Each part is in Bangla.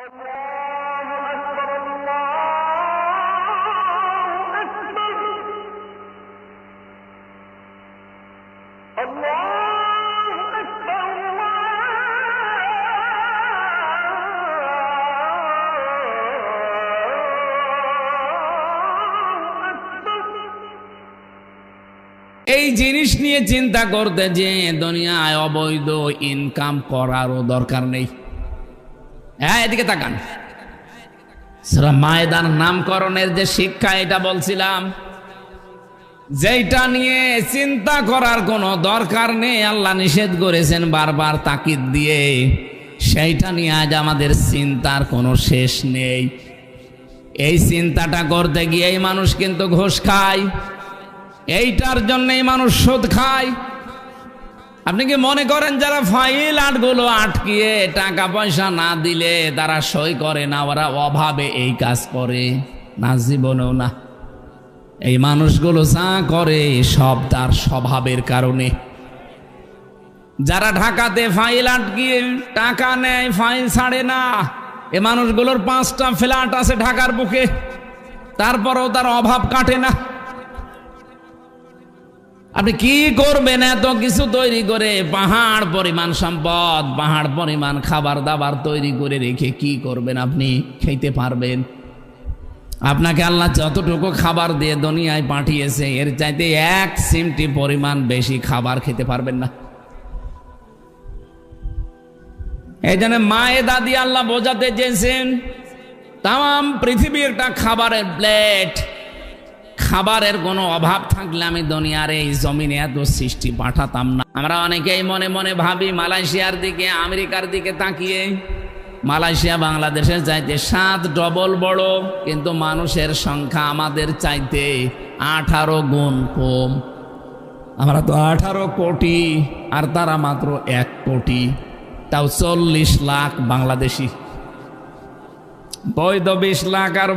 এই জিনিস নিয়ে চিন্তা করতে যে দুনিয়ায় অবৈধ ইনকাম করারও দরকার নেই। হ্যাঁ, এদিকে তাকান। সূরা মায়েদার নামকরণের যে শিক্ষা, এটা বলছিলাম, যেটা নিয়ে চিন্তা করার কোনো দরকার নেই, আল্লাহ নিষেধ করেছেন বারবার তাকিদ দিয়ে, সেইটা নিয়ে আজ আমাদের চিন্তার কোনো শেষ নেই। এই চিন্তাটা করতে গিয়ে এই মানুষ কিন্তু ঘুষ খায়, এইটার জন্যই মানুষ সুদ খায়। আপনি কি মনে করেন যারা ফাইল আটগুলো আটকিয়ে টাকা পয়সা না দিলে তারা সই করে না, ওরা অভাবে এই কাজ করে? না, জীবনেও না। এই মানুষগুলো যা করে সব তার স্বভাবের কারণে। যারা ঢাকাতে ফাইল আটকিয়ে টাকা নেয়, ফাইল ছাড়ে না, এ মানুষগুলোর 5টা ফ্ল্যাট আছে ঢাকার বুকে, তারপরেও তার অভাব কাটে না। আপনি কি করবেন এত কিছু তৈরি করে? পাহাড় পরিমাণ সম্পদ, পাহাড় পরিমাণ খাবার দাবার তৈরি করে রেখে কি করবেন? আপনি খেতে পারবেন? আপনাকে আল্লাহ যতটুকু খাবার দিয়ে দুনিয়ায় পাঠিয়েছে, এর চাইতে 1 চিমটি পরিমাণ বেশি খাবার খেতে পারবেন না। এই জন্য মায়েদা দিয়ে আল্লাহ বোঝাতে চেয়েছেন তাম পৃথিবীর একটা খাবারের প্লেট। খাবারের কোনো অভাব থাকলে আমি দুনিয়ার এই জমিনে এত সৃষ্টি পাঠাতাম না। আমরা অনেকেই মনে মনে ভাবি মালয়েশিয়ার দিকে, আমেরিকার দিকে তাকিয়ে, মালয়েশিয়া বাংলাদেশের চাইতে 7 ডবল বড়, কিন্তু মানুষের সংখ্যা আমাদের চাইতে 18 গুণ কম। আমরা তো 18 কোটি আর তারা মাত্র 1 কোটি, তাও 40 লাখ বাংলাদেশি। বৈধ 20 লাখ আর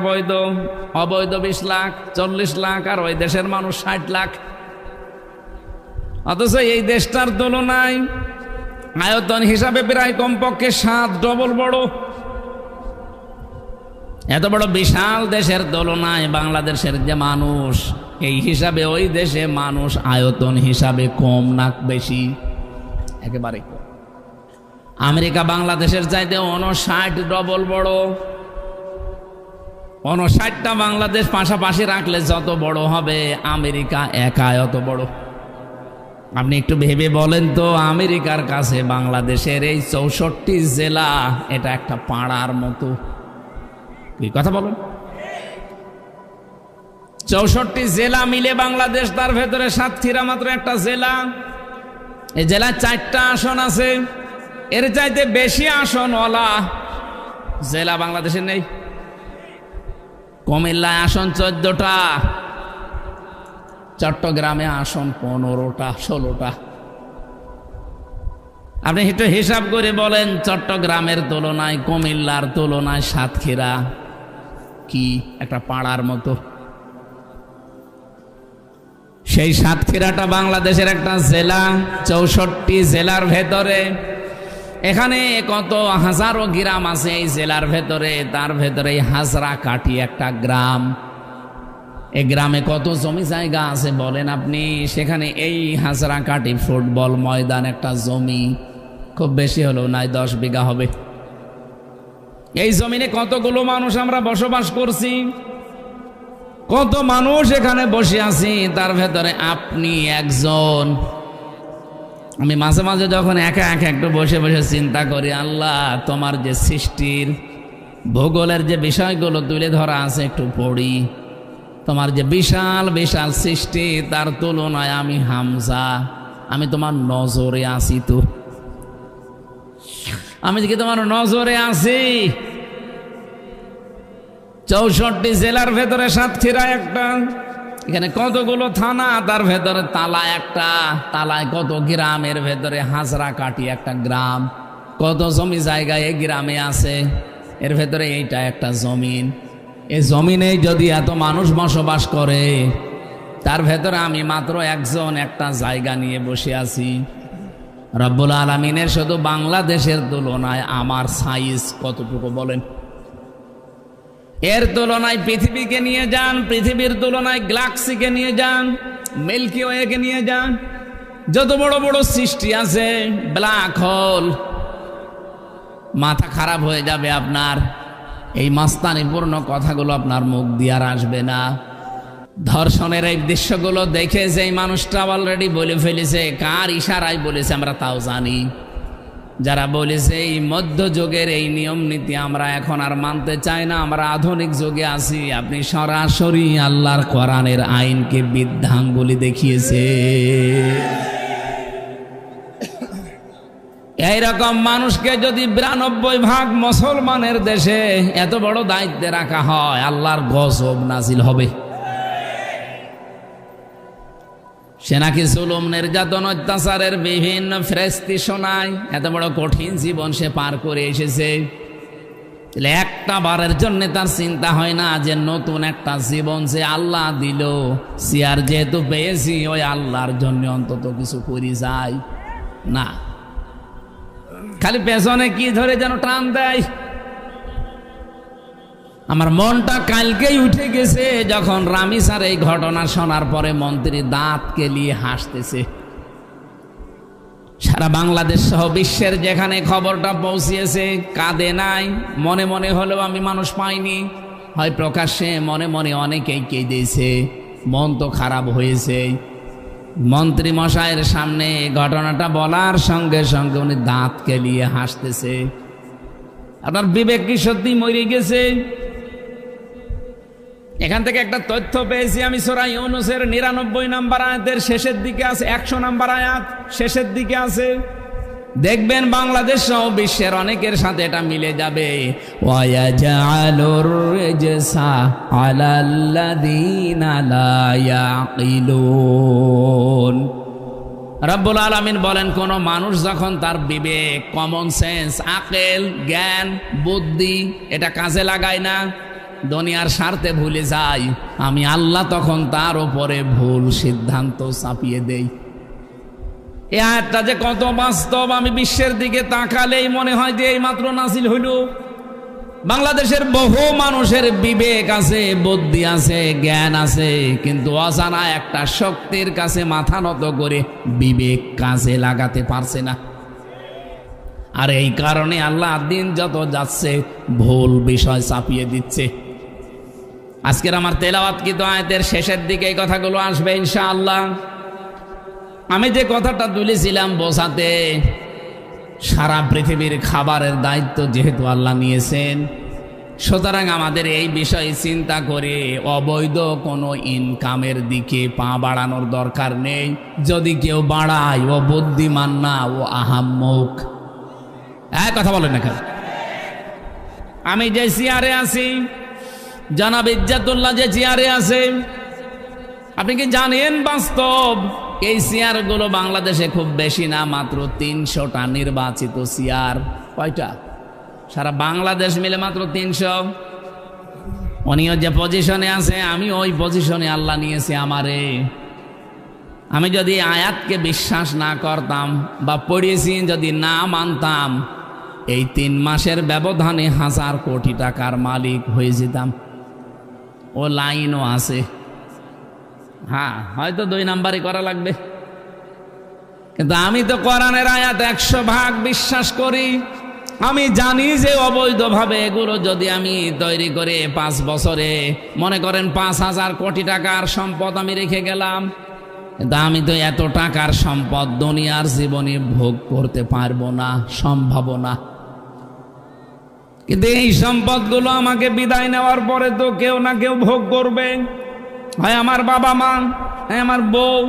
অবৈধ 20 লাখ, 40 লাখ, আর ওই দেশের মানুষ 60 লাখ। অথচ এই দেশটার তুলনায় আয়তন হিসাবে প্রায় কমপক্ষে 7 ডবল বড়। এত বড় বিশাল দেশের তুলনায় বাংলাদেশের যে মানুষ, এই হিসাবে ওই দেশে মানুষ আয়তন হিসাবে কম না বেশি? একেবারে কম। আমেরিকা বাংলাদেশের চাইতে 59 ডবল বড়। 59টা বাংলাদেশ পাশাপাশি রাখলে যত বড় হবে, আমেরিকা একা অত বড়। আপনি একটু ভেবে বলেন তো, আমেরিকার কাছে বাংলাদেশের এই 64 জেলা, এটা একটা পাড়ার মতো। কি কথা বলেন? 64 জেলা মিলে বাংলাদেশ, তার ভেতরে সাতক্ষীরা মাত্র একটা জেলা। এই জেলায় 4টা আসন আছে। এর চাইতে বেশি আসনওয়ালা জেলা বাংলাদেশে নেই। কুমিল্লায় আসন 14টা, চট্টগ্রামে আসন 15টা 16টা। আপনি একটু হিসাব করে বলেন, চট্টগ্রামের তুলনায়, কুমিল্লার তুলনায় সাতক্ষীরা কি একটা পাড়ার মতো? সেই সাতক্ষীরাটা বাংলাদেশের একটা জেলা। 64 জেলার ভেতরে এখানে কত হাজারো গ্রাম আছে এই জেলার ভেতরে। তার ভেতরে হাজরাকাঠি একটা গ্রাম। এই গ্রামে কত জমি জায়গা আছে বলেন আপনি? সেখানে এই হাজরাকাঠি ফুটবল ময়দান একটা জমি, খুব বেশি হলেও নাই 10 বিঘা হবে। এই জমিনে কতগুলো মানুষ আমরা বসবাস করছি, কত মানুষ এখানে বসে আছি, তার ভেতরে আপনি একজন। আমি মাঝে মাঝে যখন একা একা একটু বসে বসে চিন্তা করি, আল্লাহ তোমার যে সৃষ্টির ভূগোলের যে বিষয়গুলো তুলে ধরা আছে একটু পড়ি, তোমার যে বিশাল বিশাল সৃষ্টি, তার তুলনায় আমি হামজা, আমি তোমার নজরে আছি। তো আমি কি তোমার নজরে আছি? 64 জেলার ভেতরে সাতক্ষীরা একটা, এখানে কতগুলো থানা, তার ভেতরে তালা একটা, তালায় কত গ্রামের ভেতরে হাজরাকাঠি একটা গ্রাম, কত জমি জায়গায় এই গ্রামে আছে, এর ভেতরে এইটা একটা জমিন। এই জমিনে যদি এত মানুষ বসবাস করে, তার ভেতরে আমি মাত্র একজন একটা জায়গা নিয়ে বসে আছি। রব্বুল আলামিনের শুধু বাংলাদেশের তুলনায় আমার সাইজ কতটুকু বলেন? এর তুলনায় পৃথিবীকে নিয়ে যান, পৃথিবীর তুলনায় গ্যালাক্সিকে নিয়ে যান, মিল্কি ওয়েকে নিয়ে যান, যত বড় বড় সৃষ্টি আছে, ব্ল্যাক হোল, মাথা খারাপ হয়ে যাবে আপনার। এই মাস্তানিপূর্ণ কথাগুলো আপনার মুখ দিয়ে আর আসবে না। ধর্ষণের এই দৃশ্যগুলো দেখে যে মানুষটা অলরেডি বলে ফেলেছে, কার ইশারায় বলেছে আমরা তাও জানি। যারা বলেছে এই মধ্যযুগের এই নিয়ম নীতি আমরা এখন আর মানতে চাই না, আমরা আধুনিক যুগে আছি, আপনি সরাসরি আল্লাহর কোরআনের আইনকে বৃদ্ধাঙ্গুলি দেখিয়েছে। এইরকম মানুষকে যদি 92% মুসলমানের দেশে এত বড় দায়িত্বে রাখা হয়, আল্লাহর গজব নাজিল হবে। সে নাকি জুলুম, নির্যাতন, অত্যাচারের বিভিন্ন ফেরেশতি শোনায়। এত বড় কঠিন জীবন সে পার করে এসেছে, একটা বারের জন্য তার চিন্তা হয় না যে নতুন একটা জীবন যে আল্লাহ দিল, সিয়ার যেহেতু পেয়েছি ওই আল্লাহর জন্য অন্তত কিছু করি যায় না। খালি পেছনে কি ধরে যেন টান দেয়। আমার মনটা কালকেই উঠে গেছে যখন রামি স্যার এই ঘটনা শোনার পরে মন্ত্রী দাঁত কেলিয়ে হাসতেছে। সারা বাংলাদেশ সহ বিশ্বের যেখানে খবরটা পৌঁছিয়েছে, কাঁদে নাই, মনে মনে হলেও আমি মানুষ পাইনি, হয় প্রকাশ্যে মনে মনে অনেকেই কেঁদেছে। মন তো খারাপ হয়েছে। মন্ত্রী মশাইয়ের সামনে ঘটনাটা বলার সঙ্গে সঙ্গে উনি দাঁত কেলিয়ে হাসতেছে। আপনার বিবেক কি সত্যি মরে গেছে? এখান থেকে একটা তথ্য পেয়েছি আমি, সূরা ইউনূসের 99 নম্বর আয়াতের শেষের দিকে আছে, 100 নম্বর আয়াত শেষের দিকে আছে। দেখবেন বাংলাদেশ সহ বিশ্বের অনেকের সাথে এটা মিলে যাবে। ওয়ায়াজআলুর রিজসা আলাল্লাযীনা লা ইয়াকিলুন। রব্বুল আলামিন বলেন, কোন মানুষ যখন তার বিবেক, কমন সেন্স, আকল, জ্ঞান, বুদ্ধি এটা কাজে লাগায় না, দুনিয়ার স্বার্থে ভুলে যায়, আমি আল্লাহ তখন তার উপরে ভুল সিদ্ধান্ত চাপিয়ে দেই। এই আয়াতটা যে কত বাস্তব, আমি বিশ্বের দিকে তাকালেই মনে হয় যে এই মাত্র নাজিল হইল। বাংলাদেশের বহু মানুষের বিবেক আছে, বুদ্ধি আছে, জ্ঞান আছে, কিন্তু অজানা একটা শক্তির কাছে মাথা নত করে বিবেক কাজে লাগাতে পারছে না। আর এই কারণে আল্লাহ দিন যত যাচ্ছে ভুল বিষয় চাপিয়ে দিচ্ছে। আজকের আমার তেলাওয়াতকৃত আয়াতের শেষের দিকে এই কথাগুলো আসবে ইনশাআল্লাহ। আমি যে কথাটা তুলেছিলাম বোঝাতে, সারা পৃথিবীর খাবারের দায়িত্ব যেহেতু আল্লাহ নিয়েছেন, সুতরাং আমাদের এই বিষয়ে চিন্তা করে অবৈধ কোনো ইনকামের দিকে পা বাড়ানোর দরকার নেই। যদি কেউ বাড়ায়, ও বুদ্ধিমান না, ও আহাম্মক। কথা বলেন না কেন? আমি যে চেয়ারে আছি, জনাব ইজ্জাতুল্লাহ যে চেয়ারে আছে, আপনি কি জানেন বাস্তব এই চেয়ারগুলো বাংলাদেশে খুব বেশি না, মাত্র 300টা নির্বাচিত চেয়ার। কয়টা? সারা বাংলাদেশ মিলে মাত্র 300। উনিও যে পজিশনে আছে, আমি ওই পজিশনে আল্লাহ নিয়েছে আমারে। আমি যদি আয়াতকে বিশ্বাস না করতাম বা পড়িয়েছি যদি না মানতাম, এই 3 মাসের ব্যবধানে 1000 কোটি টাকার মালিক হয়ে যেতাম। ও লাইনও আছে, হ্যাঁ হয়তো 2 নাম্বারই করা লাগবে, কিন্তু আমি তো কোরআনের আয়াত 100% বিশ্বাস করি। আমি জানি যে অবৈধভাবে এগুলো যদি আমি তৈরি করে 5 বছরে মনে করেন 5000 কোটি টাকার সম্পদ আমি রেখে গেলাম, কিন্তু আমি তো এত টাকার সম্পদ দুনিয়ার জীবনে ভোগ করতে পারবো না, সম্ভব না। কিন্তু এই সম্পদগুলো আমাকে বিদায় নেওয়ার পরে তো কেউ না কেউ ভোগ করবে, হয় আমার বাবা মা, নাই আমার বউ,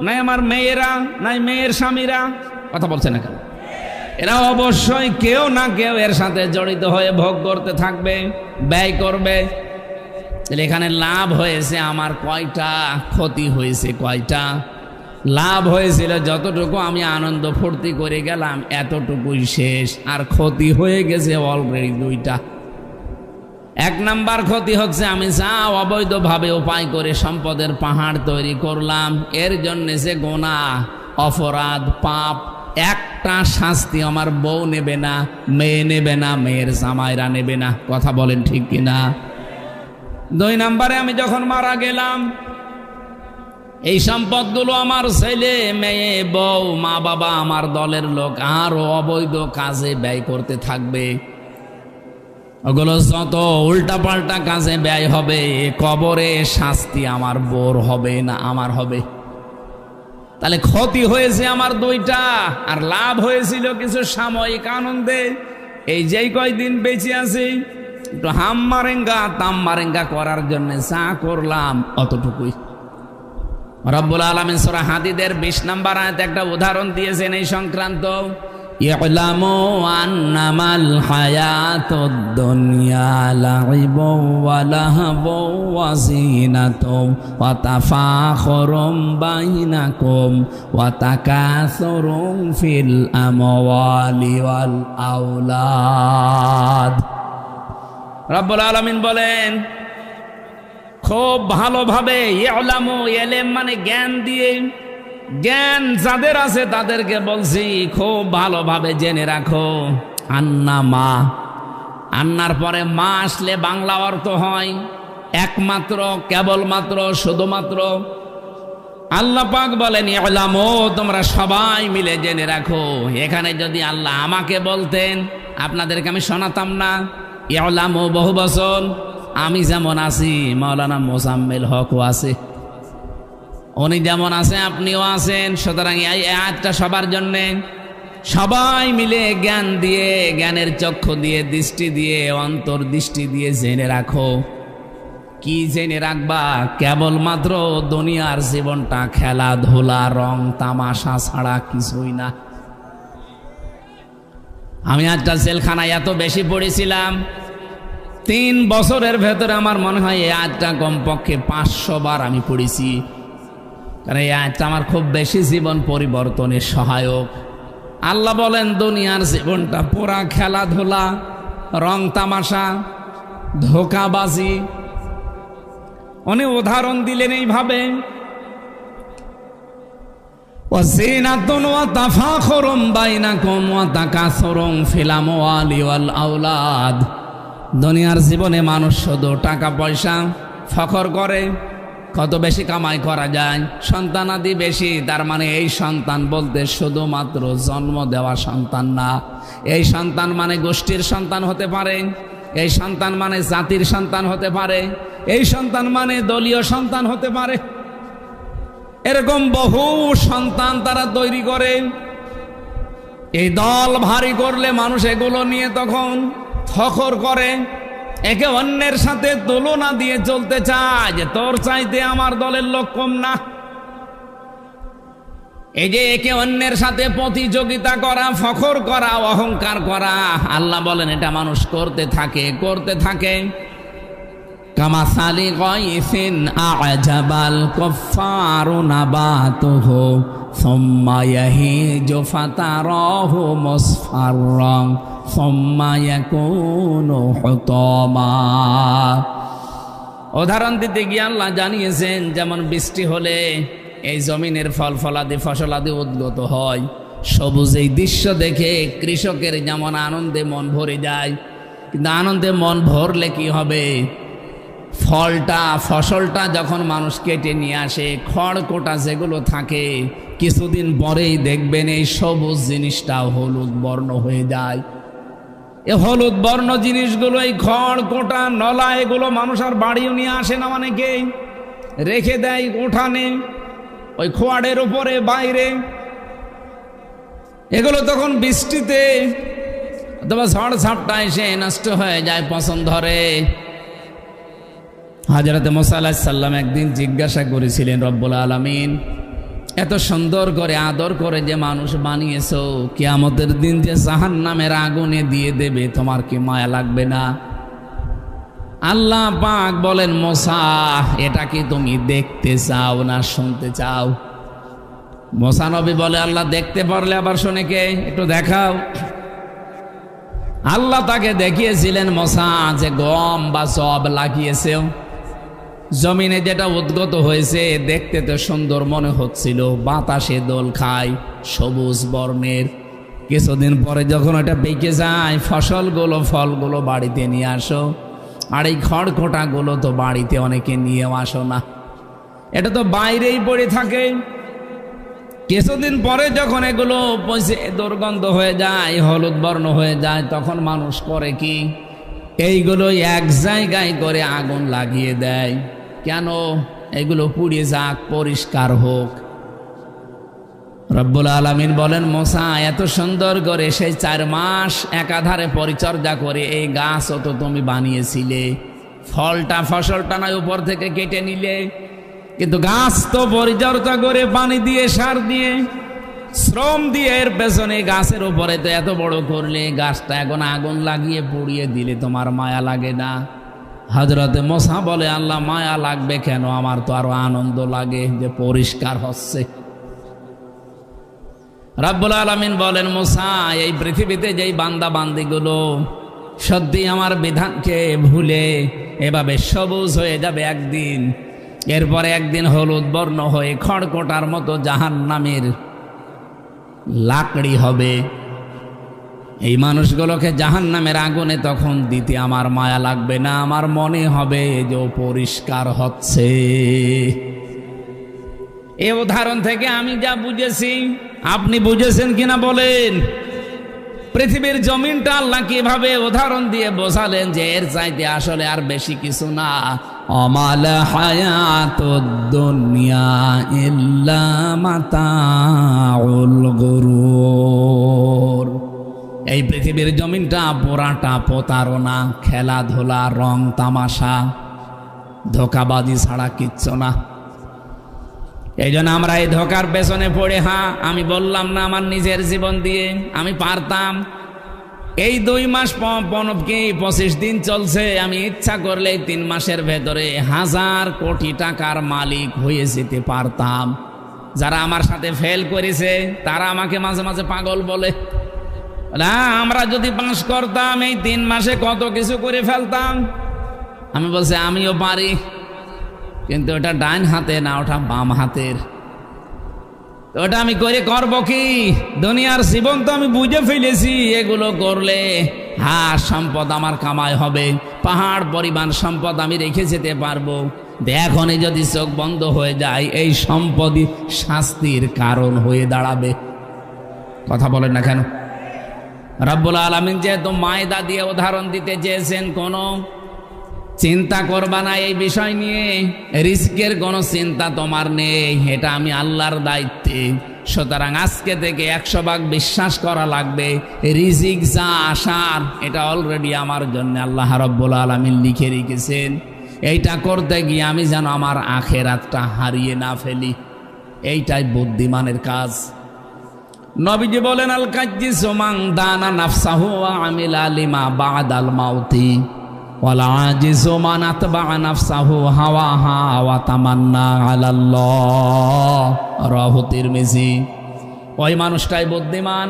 নাই আমার মেয়েরা, নাই মেয়ের স্বামীরা। কথা বলছে না কেন? এরা অবশ্যই কেউ না কেউ এর সাথে জড়িত হয়ে ভোগ করতে থাকবে, ব্যয় করবে। তাহলে এখানে লাভ হয়েছে আমার কয়টা, ক্ষতি হয়েছে কয়টা? লাভ হয়েছিল যতটুকু আমি আনন্দ ফুর্তি করে গেলাম এতটুকুই শেষ, আর ক্ষতি হয়ে গেছে অলরেডি 2টা। 1 নাম্বার ক্ষতি হচ্ছে আমি যা অবৈধভাবে উপায় করে সম্পদের পাহাড় তৈরি করলাম, এর জন্য যে গুনাহ, অপরাধ, পাপ, একটা শাস্তি আমার বউ নেবে না, মেয়ে নেবে না, মেয়ের জামাইরা নেবে না। কথা বলেন ঠিক কিনা? 2 নম্বরে আমি যখন মারা গেলাম এই সম্পদগুলো আমার ছেলে মেয়ে বউ মা বাবা আমার দলের লোক আরো অবৈধ কাজে ব্যয় করতে থাকবে। ওগুলো যত উল্টাপাল্টা কাজে ব্যয় হবে কবরে শাস্তি আমার বোর হবে না আমার হবে। তাহলে ক্ষতি হয়েছে আমার 2টা, আর লাভ হয়েছিল কিছু সাময়িক আনন্দে। এই যেই কয়দিন বেঁচে আছি একটু হাম মারেঙ্গা তাম মারেঙ্গা করার জন্য যা করলাম অতটুকুই। রব্বুল আলামিন সূরা হাদীদের 20 নম্বর আয়াতে একটা উদাহরণ দিয়েছেন এই সংক্রান্ত। ই'লামু আন্নামাল হায়াতুদ দুনিয়া লাইবুন ওয়া লাহবুন ওয়া যিনাতুন ওয়া তাফাখুরুম বাইনাকুম ওয়া তাকাসুরুন ফিল আমওয়ালি ওয়াল আওলাদ। রব্বুল আলামিন বলেন খুব ভালোভাবে ই'লামু, ইলম মানে জ্ঞান দিয়ে, জ্ঞান যাদের আছে তাদেরকে বলছি খুব ভালোভাবে জেনে রাখো। আন্নামা, আন্নার পরে মা আসলে বাংলা অর্থ হয় একমাত্র, কেবলমাত্র, শুধুমাত্র। আল্লাহ পাক বলেন ই'লামু, তোমরা সবাই মিলে জেনে রাখো। এখানে যদি আল্লাহ আমাকে বলতেন আপনাদেরকে আমি শোনাতাম না। ই'লামু বহু বচন, আমি যেমন আছি মাওলানা মোজাম্মেল হকও আছে, উনি যেমন আছে আপনিও আছেন। সুতরাং এই আয়াতটা সবার জন্যে, সবাই মিলে জ্ঞান দিয়ে, জ্ঞানের চক্ষু দিয়ে, দৃষ্টি দিয়ে, অন্তর্দৃষ্টি দিয়ে জেনে রাখো। কি জেনে রাখবা? কেবলমাত্র দুনিয়ার জীবনটা খেলাধুলা রং তামাশা ছাড়া কিছুই না। আমি একটা জেলখানায় এত বেশি পড়েছিলাম, 3 বছরের ভেতরে আমার মনে হয় এই আয়াতটা কমপক্ষে 500 বার আমি পড়েছি। কারণ এই আয়াতটা আমার খুব বেশি জীবন পরিবর্তনের সহায়ক। আল্লাহ বলেন দুনিয়ার জীবনটা পুরা খেলাধুলা রং তামাশা ধোঁকাবাজি। উনি উদাহরণ দিলেন এইভাবে, ওয়াজিনাতুন ওয়া তাফাখুরুম বাইনাকুম ওয়া তাকাসুরুম ফিল আমওয়ালি ওয়াল আওলাদ। দুনিয়ার জীবনে মানুষ শুধু টাকা পয়সা ফখর করে, কত বেশি কামাই করা যায়, সন্তানাদি বেশি। তার মানে এই সন্তান বলতে শুধুমাত্র জন্ম দেওয়া সন্তান না, এই সন্তান মানে গোষ্ঠীর সন্তান হতে পারে, এই সন্তান মানে জাতির সন্তান হতে পারে, এই সন্তান মানে দলীয় সন্তান হতে পারে। এরকম বহু সন্তান তারা তৈরি করে। এই দল ভারী করলে মানুষ এগুলো নিয়ে তখন ফখর করে, একে অন্যের সাথে তুলনা দিয়ে চলতে চায় যে তোর চাইতে আমার দলের লোক কম না। এই যে একে অন্যের সাথে প্রতিযোগিতা করা, ফখর করা, অহংকার করা, আল্লাহ বলেন এটা মানুষ করতে থাকে। কামাসালি গায়সিন আ'জাবাল কুফফারু নাবাতুহু সুম্মা ইয়াহিজু ফাতারাহু মুসফাররান সুম্মা ইয়াকুনু হুতামা। উদাহরণ দিতে গিয়ে আল্লাহ জানিয়েছেন যেমন বৃষ্টি হলে এই জমিনের ফল ফলাদি ফসলাদি উদ্গত হয়, সবুজ এই দৃশ্য দেখে কৃষকের যেমন আনন্দে মন ভরে যায়। কিন্তু আনন্দে মন ভরলে কি হবে? ফসলটা যখন মানুষ কেটে নিয়ে আসে, খড়কোটা যেগুলো থাকে, কিছুদিন পরেই দেখবেন এই সবুজ জিনিসটা হলুদ বর্ণ হয়ে যায়। এই হলুদ বর্ণ জিনিসগুলো, এই খড়কোটা নলা, এগুলো মানুষ আর বাড়িও নিয়ে আসে না, অনেকেই রেখে দেয় উঠানে, ওই খোয়াড়ের উপরে বাইরে। এগুলো তখন বৃষ্টিতে অথবা ঝড় ঝাপটা এসে নষ্ট হয়ে যায়, পছন্দ ধরে। হযরত মুসা আলাইহিস সালাম একদিন জিজ্ঞাসা করেছিলেন, রব্বুল আলামিন এত সুন্দর করে আদর করে যে মানুষ বানিয়েছো, কিয়ামতের দিন যে জাহান্নামের আগুনে দিয়ে দেবে, তোমার কি মায়া লাগবে না? আল্লাহ পাক বলেন, মুসা এটা কি তুমি দেখতে চাও না শুনতে চাও? মুসা নবী বলে, আল্লাহ দেখতে পারলে আবার শুনে কে? একটু দেখাও। আল্লাহ তাকে দেখিয়েছিলেন মুসা যে গম বা সব লাগিয়েছে জমিনে, যেটা উদ্গত হয়েছে দেখতে তো সুন্দর মনে হচ্ছিল, বাতাসে দোল খায়, সবুজ বর্ণের। কিছুদিন পরে যখন ওটা পেকে যায়, ফলগুলো বাড়িতে নিয়ে আসো, আর এই খড়খোটাগুলো তো বাড়িতে অনেকে নিয়েও আসো না, এটা তো বাইরেই পড়ে থাকে। কিছুদিন পরে যখন এগুলো পচে দুর্গন্ধ হয়ে যায়, হলুদ বর্ণ হয়ে যায়, তখন মানুষ করে কি, এইগুলো এক জায়গায় করে আগুন লাগিয়ে দেয়। কেন? এগুলো পুড়ে যাক, পরিষ্কার হোক। রব্বুল আলামিন বলেন, মুসা এত সুন্দর করে সেই 4 মাস একাধারে পরিচর্যা করে এই গাছও তো তুমি বানিয়েছিলে, ফসলটা নয় উপর থেকে কেটে নিলে, কিন্তু গাছ তো পরিচর্যা করে পানি দিয়ে সার দিয়ে শ্রম দিয়ে এর পেছনে গাছের উপরে তো এত বড় করলে, গাছটা এখন আগুন লাগিয়ে পুড়িয়ে দিলে তোমার মায়া লাগে না? হযরতে মুসা বলে, আল্লাহ মায়া লাগবে কেন, আমার তো আরো আনন্দ লাগে যে পরিষ্কার হচ্ছে। রব্বুল আলামিন বলেন, মুসা এই পৃথিবীতে যেই বান্দা বান্দিগুলো সত্যি আমার বিধানকে ভুলে এভাবে সবুজ হয়ে যাবে একদিন, এরপরে একদিন হলুদ বর্ণ হয়ে খড়কোটার মতো জাহান্নামের লাকড়ি হবে, এই মানুষগুলোকে জাহান্নামের আগুনে তখন দিতে আমার মায়া লাগবে না, আমার মনে হবে যে পরিষ্কার হচ্ছে। এই উদাহরণ থেকে আমি যা বুঝেছি, আপনি বুঝেছেন কিনা বলেন? পৃথিবীর জমিনটা আল্লাহ কিভাবে উদাহরণ দিয়ে বোঝালেন যে এর চাইতে আসলে আর বেশি কিছু না। অমাল হায়াতুদ দুনিয়া ইল্লা মাতাউল গুরুর। এই পৃথিবীর জমিনটা পুরাটা প্রতারণা, খেলাধুলা, রং তামাশা, ধোঁকাবাজি ছাড়া কিচ্ছু না। এই জন্য আমরা এই ধোকার পেছনে পড়ে, আমি বললাম না আমার নিজের জীবন দিয়ে আমি পারতাম। এই 2 মাস 25 দিন চলছে, আমি ইচ্ছা করলে 3 মাসের ভেতরে 1000 কোটি টাকার মালিক হয়ে যেতে পারতাম। যারা আমার সাথে ফেল করেছে তারা আমাকে মাঝে মাঝে পাগল বলে, না আমরা যদি পাস করতাম এই 3 মাসে কত কিছু করে ফেলতাম। আমি বলছি আমিও পারি, কিন্তু ওটা ডান হাতে না, ওটা বাম হাতের। ওটা আমি করে করব কি? দুনিয়ার জীবন তো আমি বুঝে ফেলেছি, এগুলো করলে সম্পদ আমার কামাই হবে, পাহাড় পরিমাণ সম্পদ আমি রেখে যেতে পারবো। এখনই যদি চোখ বন্ধ হয়ে যায়, এই সম্পদই শাস্তির কারণ হয়ে দাঁড়াবে। কথা বলেন না কেন? রব্বুল আলামিন যেহেতু মায়দা দিয়ে উদাহরণ দিতে চেয়েছেন, কোনো চিন্তা করবা না এই বিষয় নিয়ে, রিস্কের কোনো চিন্তা তোমার নেই, এটা আমি আল্লাহর দায়িত্বে। সুতরাং আজকে থেকে 100 ভাগ বিশ্বাস করা লাগবে, রিজিক যা আসার এটা অলরেডি আমার জন্য আল্লাহ রাব্বুল আলামিন লিখে রেখেছেন। এইটা করতে গিয়ে আমি যেন আমার আখিরাতটা হারিয়ে না ফেলি, এইটাই বুদ্ধিমানের কাজ। নবীজি বলেন, আল কাজ্জিসু মান দানা নাফসাহু ওয়া আমিলা লিমা বাদাল মাউতি ওয়ালা আজিজু মান আতবা নাফসাহু হাওয়াহা ওয়া তামান্না আলাল্লাহ। রাহু তিরমিজি। ওই মানুষটাই বুদ্ধিমান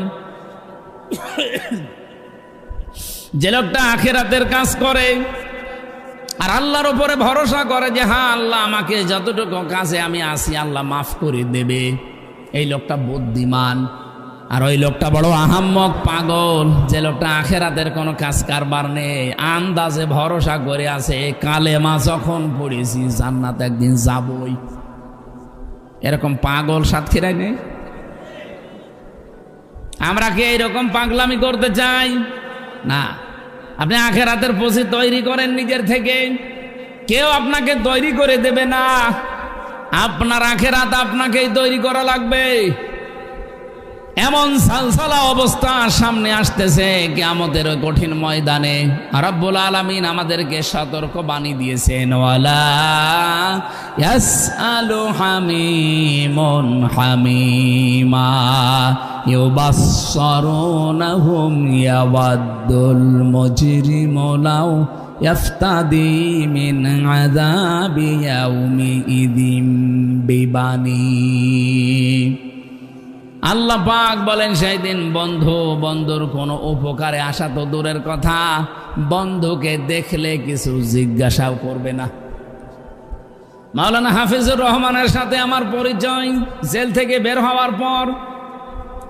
যে লোকটা আখিরাতের কাজ করে আর আল্লাহর উপরে ভরসা করে যে আল্লাহ আমাকে যতটুকু কাজে আমি আসি আল্লাহ মাফ করে দেবে। এই লোকটা বুদ্ধিমান। আর ওই লোকটা বড় আহাম্মক, পাগল, যে লোকটা আখিরাতের কোনো কাজ কারবার নেই, আন্দাজে ভরসা করে আছে কালেমা যখন পড়েছি জান্নাত একদিন যাবই। এরকম পাগল সাতক্ষীরায় নেই? আমরা কি এইরকম পাগলামি করতে চাই? না। আপনি আখিরাতের পুঁজি তৈরি করেন নিজের থেকে, কেউ আপনাকে তৈরি করে দেবে না। আপনার আখিরাত আপনাকেই তৈরি করা লাগবে। এমন সালসালা অবস্থা সামনে আসতেছে কিয়ামতের কঠিন ময়দানে। রব্বুল আলামিন আমাদেরকে সতর্ক বাণী দিয়েছেন, ওয়ালা ইয়াসআলু হামিমুন হামিমা ইউবাসসারুনাহুম ইয়াওয়াদ্দুল মুজরিমু লাউ ইয়াফতাদি মিন আযাবি ইয়াউমিইযিম বিবানি। আল্লাহ পাক বলেন, সেই দিন বন্ধুর কোনো উপকারে আসা তো দূরের কথা, বন্ধুকে দেখলে কিছু জিজ্ঞাসাও করবে না। মাওলানা হাফিজুর রহমানের সাথে আমার পরিচয় জেল থেকে বের হওয়ার পর।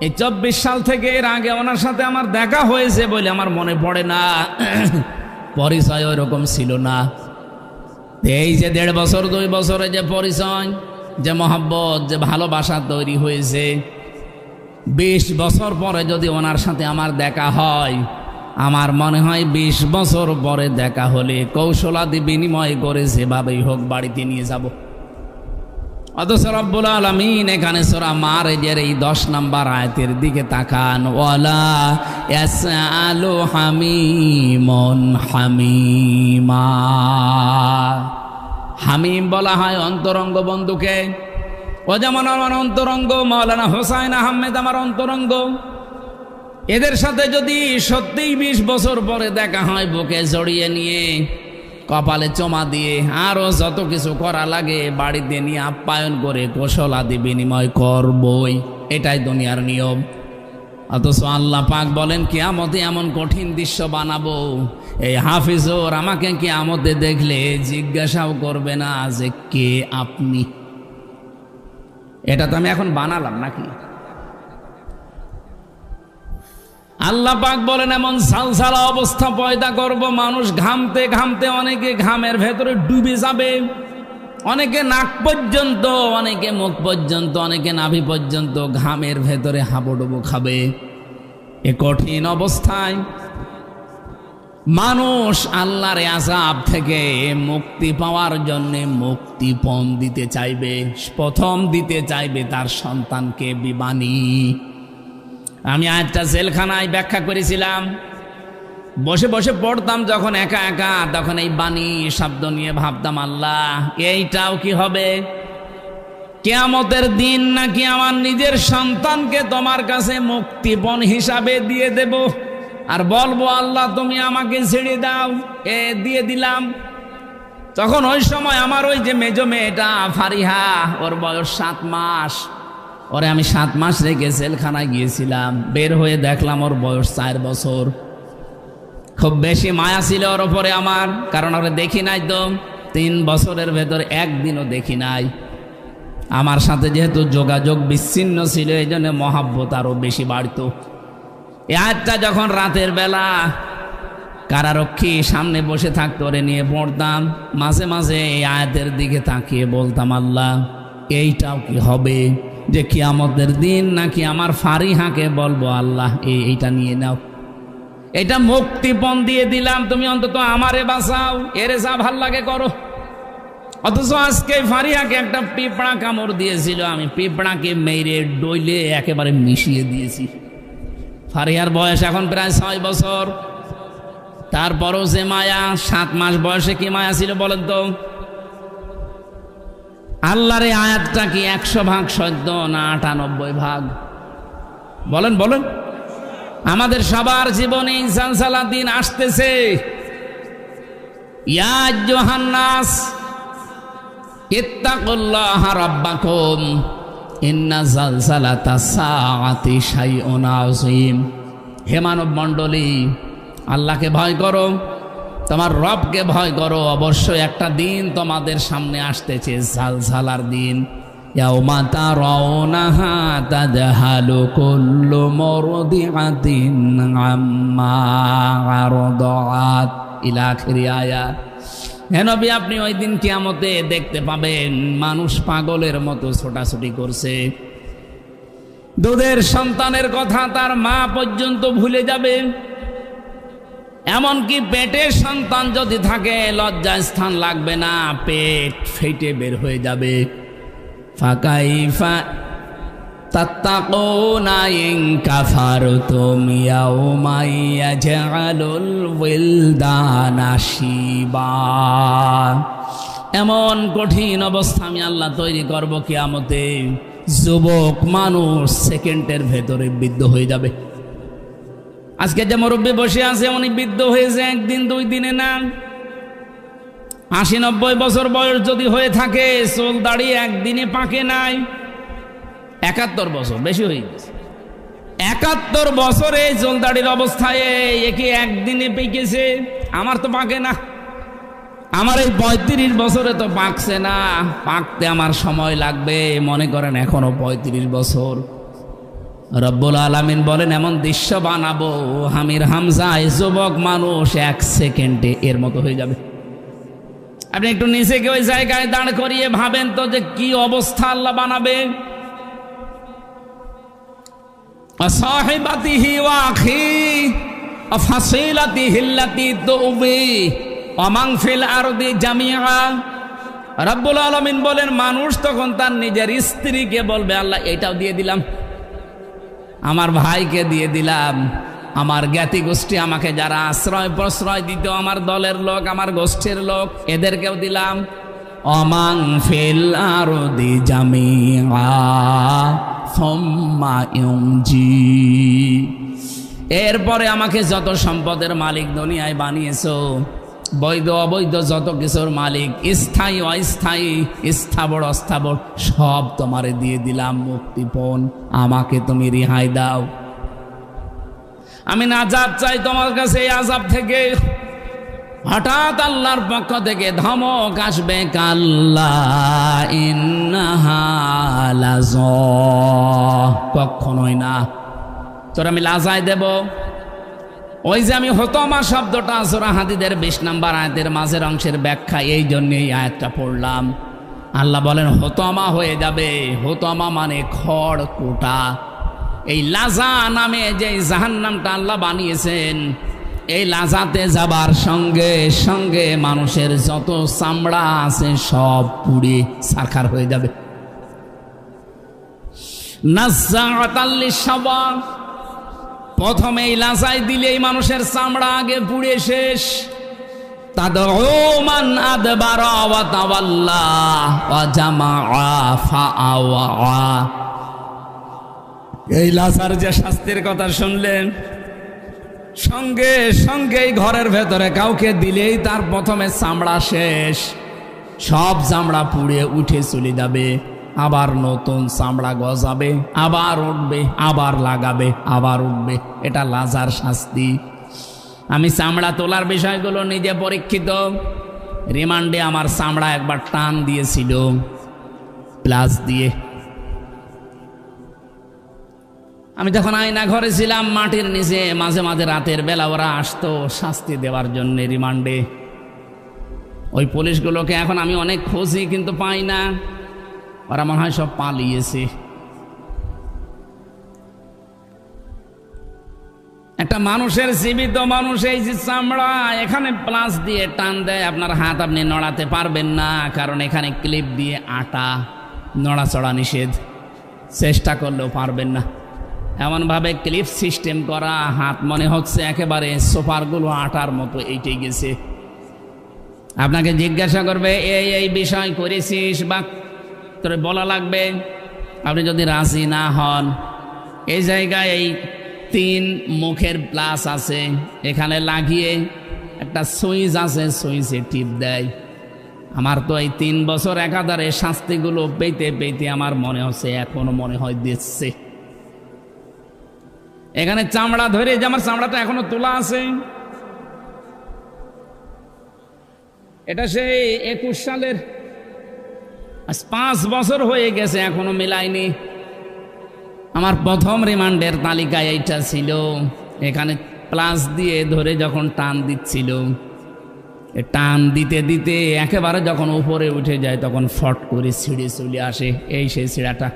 এই 24 সাল থেকে, এর আগে ওনার সাথে আমার দেখা হয়েছে বলে আমার মনে পড়ে না। পরিচয় ওইরকম ছিল না। এই যে 1.5 বছর 2 বছরে যে পরিচয়, যে মহব্বত, যে ভালোবাসা তৈরি হয়েছে, 20 বছর পরে যদি ওনার সাথে আমার দেখা হয়, আমার মনে হয় 20 বছর পরে দেখা হলে কৌশলাদি বিনিময় করে যেভাবেই হোক বাড়িতে নিয়ে যাব। অথচ রব্বুল আলামিন এখানে সূরা মারিজের এই 10 নম্বর আয়াতের দিকে তাকান, ওয়ালা ইয়াসআলু হামিমুন হামিমা। হামিম বলা হয় অন্তরঙ্গ বন্ধুকে। ও যেমন আমার অন্তরঙ্গ মাওলানা হোসাইন আহমেদ আমার অন্তরঙ্গ। এদের সাথে যদি সত্যিই 20 বছর পরে দেখা হয়, বুকে জড়িয়ে নিয়ে, কপালে চমা দিয়ে, আরো যত কিছু করা লাগে বাড়িতে নিয়ে আপ্যায়ন করে কৌশল আদি বিনিময় করবই, এটাই দুনিয়ার নিয়ম। অথচ আল্লাহ পাক বলেন কিয়ামতে এমন কঠিন দৃশ্য বানাবো, এই হাফিজর আমাকে কিয়ামতে দেখলে জিজ্ঞাসাও করবে না যে কে আপনি। এটা তো আমি এখন বানালাম নাকি? আল্লাহ পাক বলেন এমন সালসালা অবস্থা পয়দা করব, মানুষ ঘামতে ঘামতে অনেকে ঘামের ভেতরে ডুবে যাবে, অনেকে নাক পর্যন্ত, অনেকে মুখ পর্যন্ত, অনেকে নাভি পর্যন্ত ঘামের ভেতরে হাবুডুবু খাবে। এ কঠিন অবস্থায় মানুষ আল্লাহর আযাব থেকে মুক্তি পাওয়ার জন্য মুক্তিপণ দিতে চাইবে। প্রথম দিতে চাইবে তার সন্তানকে বিবানী। আমি আজটা জেলখানায় ব্যাখ্যা করেছিলাম, বসে বসে পড়তাম যখন একা একা, তখন এই বাণী শব্দ নিয়ে ভাবতাম, আল্লাহ এইটাও কি হবে? কিয়ামতের দিন নাকি আমার নিজের সন্তানকে তোমার কাছে মুক্তিপণ হিসাবে দিয়ে দেব, আর বলবো আল্লাহ তুমি আমাকে ছেড়ে দাও, দিয়ে দিলাম। তখন ওই সময় আমার ওই যে মেজো মেয়েটা ফারিহা, ওর বয়স 7 মাস, ওরে আমি 7 মাস রেখে জেলখানায় গিয়েছিলাম। বের হয়ে দেখলাম ওর বয়স 4 বছর। খুব বেশি মায়া ছিল ওর ওপরে আমার, কারণ ওরে দেখি নাই তো 3 বছরের ভেতর একদিনও দেখি নাই। আমার সাথে যেহেতু যোগাযোগ বিচ্ছিন্ন ছিল, এই জন্য মহাব্বত আরো বেশি বাড়ত। এই আয়াতটা যখন রাতের বেলা কারারক্ষী সামনে বসে থাকতো, ওরে নিয়ে পড়তাম, মাঝে মাঝে এই আয়াতের দিকে তাকিয়ে বলতাম, আল্লাহ এইটাও কি হবে যে কিয়ামতের দিন নাকি আমার ফারিহাকে বলবো আল্লাহ এইটা নিয়ে নাও, এটা মুক্তিপণ দিয়ে দিলাম, তুমি অন্তত আমারে বাঁচাও, এরে যা ভাল লাগে করো। অথচ আজকে ফারিহাকে একটা পিঁপড়া কামড় দিয়েছিল, আমি পিঁপড়াকে মেরে ডইলে একেবারে মিশিয়ে দিয়েছি। ফারিহার বয়স এখন প্রায় 6 বছর, তারপরও যে মায়া, 7 মাস বয়সে কি মায়া ছিল বলেন তো? আল্লাহর এই আয়াতটা কি 100 ভাগ সত্য না 98 ভাগ? বলেন বলেন। আমাদের সবার জীবনে ইনসানসালা দিন আসতেছে। ইয়া আইয়ুহান নাস ইত্তাকুল্লাহা রাব্বাকুম ইন্না জালজালাতাস সাআতি শাইউন আযীম। হে মানব মণ্ডলী, আল্লাহকে ভয় করো, তোমার রবকে ভয় করো। অবশ্যই একটা দিন তোমাদের সামনে আসতেছে, জালজালার দিন। ইয়াউমা তারাউনাহা তাযহালু কুল্লু মুরদিআতিন আম্মা আরদাআত ইলা আখির আয়াত। হে নবী, আপনি ওই দিন কিয়ামতে দেখতে পাবেন মানুষ পাগলের মতো ছোটাছুটি করছে। দুধের সন্তানের কথা তার মা পর্যন্ত ভুলে যাবে। এমনকি পেটের সন্তান যদি থাকে, লজ্জার স্থান লাগবে না, পেট ফেটে বের হয়ে যাবে। ফাকাইফা তাত্তাকুনা ইন কাফারতুম ইয়াউমা ইয়াজআলুল ওয়িলদানা শিবা। এমন কঠিন অবস্থা আমি আল্লাহ তৈরি করব কিয়ামতে, যুবক মানুষ সেকেন্ডের ভেতরে বৃদ্ধ হয়ে যাবে। আজকে যে মুরব্বী বসে আছে, উনি বৃদ্ধ হয়েছে 1 দিন 2 দিনে না। 80-90 বছর বয়স যদি হয়ে থাকে, চুল দাড়ি একদিনে পাকে নাই। 71 বছর, বেশি হয়ে গেছে। 71 বছরে চুল দাড়ির অবস্থায় একে একদিনে পেকেছে। আমার তো পাকে না, আমার এই 35 বছরে তো পাকছে না। পাকতে আমার সময় লাগবে, মনে করেন এখনো 35 বছর। রব্বুল আলামিন বলেন এমন দৃশ্য বানাবো আমির হামজা যুবক মানুষ 1 সেকেন্ডে এর মতো হয়ে যাবে। আপনি একটু নিজেকে ওই জায়গায় দাঁড় করিয়ে ভাবেন তো যে কি অবস্থা আল্লাহ বানাবে। সাহিবাতিহি ওয়া আখি ফাসিলাতিহি আল্লাতী তুবি ওয়া মান ফিল আরদি জামিআ। রব্বুল আলামিন বলেন মানুষ তখন তার নিজের স্ত্রীকে বলবে আল্লাহ এটাও দিয়ে দিলাম, আমার ভাইকে দিয়ে দিলাম, আমার জ্ঞাতি গোষ্ঠী আমাকে যারা আশ্রয় প্রশ্রয় দিত, আমার দলের লোক, আমার গোষ্ঠীর লোক, এদেরকেও দিলাম। অমাং ফিল আরদি জামিআ সুম্মা ইউনজি। এরপরে আমাকে যত সম্পদের মালিক দুনিয়ায় বানিয়েছো, বৈধ অবৈধ যত কিছুর মালিক, স্থায়ী অস্থায়ী, স্থাবর অস্থাবর, সব তোমারে দিয়ে দিলাম মুক্তিপণ, আমাকে তুমি রেহাই দাও। আমি নাজাত চাই তোমার কাছে এই আযাব থেকে। হঠাৎ আল্লাহর পক্ষ থেকে ধমক আসবে, কাল্লা ইন্নাহা লাযা। কখনোই না, তোর আমি লাজায় দেব। ওই যে আমি হতমা শব্দটা সূরা হাদীদের 20 নম্বর আয়াতের মাঝের অংশের ব্যাখ্যা, এই জন্য এই আয়াতটা পড়লাম। আল্লাহ বলেন হতমা হয়ে যাবে। হতমা মানে খড় কোটা। এই লাজা নামে যে জাহান্নামটা আল্লাহ বানিয়েছেন, এই লাজাতে যাবার সঙ্গে সঙ্গে মানুষের যত চামড়া আছে সব পুড়ে ছারখার হয়ে যাবে। নাযাআতাল লিশাওয়া, প্রথমে এই লাজায় দিলেই মানুষের চামড়া আগে পুড়ে শেষ। তাদউ মান আদবারা ওয়া তাওয়াল্লা ওয়া জামাআ ফাআওয়া। এই লাজার যে শাস্তির কথা শুনলেন, সঙ্গে সঙ্গে ঘরের ভেতরে কাউকে দিলেই তার প্রথমে চামড়া শেষ, সব চামড়া পুড়ে উঠে চলে যাবে, আবার নতুন চামড়া গজাবে, আবার উঠবে, আবার লাগাবে, আবার উঠবে। এটা লাজার শাস্তি। আমি চামড়া তোলার বিষয়গুলো নিজে পরীক্ষিত। রিমান্ডে আমার চামড়া একবার টান দিয়েছিল প্লাস দিয়ে। আমি যখন আয়না ঘরে ছিলাম, মাটির নিচে মাঝে মাঝে রাতের বেলা ওরা আসতো শাস্তি দেওয়ার জন্য রিমান্ডে। ওই পুলিশগুলোকে এখন আমি অনেক খুঁজি কিন্তু পাই না, ওরা মনে হয় সব পালিয়েছে। একটা মানুষের জীবিত মানুষ এই যে চামড়া, এখানে প্লাস দিয়ে টান দেয়, আপনার হাত আপনি নড়াতে পারবেন না, কারণ এখানে ক্লিপ দিয়ে আটা, নড়াচড়া নিষেধ, চেষ্টা করলেও পারবেন না। এমনভাবে ক্লিপ সিস্টেম করা, হাত মনে হচ্ছে একেবারে সোফারগুলো আটার মতো এইটাই গেছে। আপনাকে জিজ্ঞাসা করবে এই এই বিষয় করেছিস বা তোর বলা লাগবে। আপনি যদি রাজি না হন, এই জায়গায় এই 3 মুখের প্লাস আছে, এখানে লাগিয়ে একটা সুইচ আছে, সুইচে টিপ দেয়। আমার তো এই 3 বছর একাধারে শাস্তিগুলো পেতে পেতে আমার মনে হচ্ছে এখনো মনে হয় দিচ্ছে। এখানে চামড়া ধরে, যে আমার চামড়াটা এখনো তোলা আছে, এটা সেই 21 সালের, 5 বছর হয়ে গেছে এখনো মেলায়নি। আমার প্রথম রিমান্ডের তালিকায় এইটা ছিল। এখানে প্লাস দিয়ে ধরে যখন টান দিচ্ছিল, টান দিতে দিতে একেবারে যখন উপরে উঠে যায় তখন ফট করে ছিঁড়ে চলে আসে। এই সেই ছিঁড়াটা।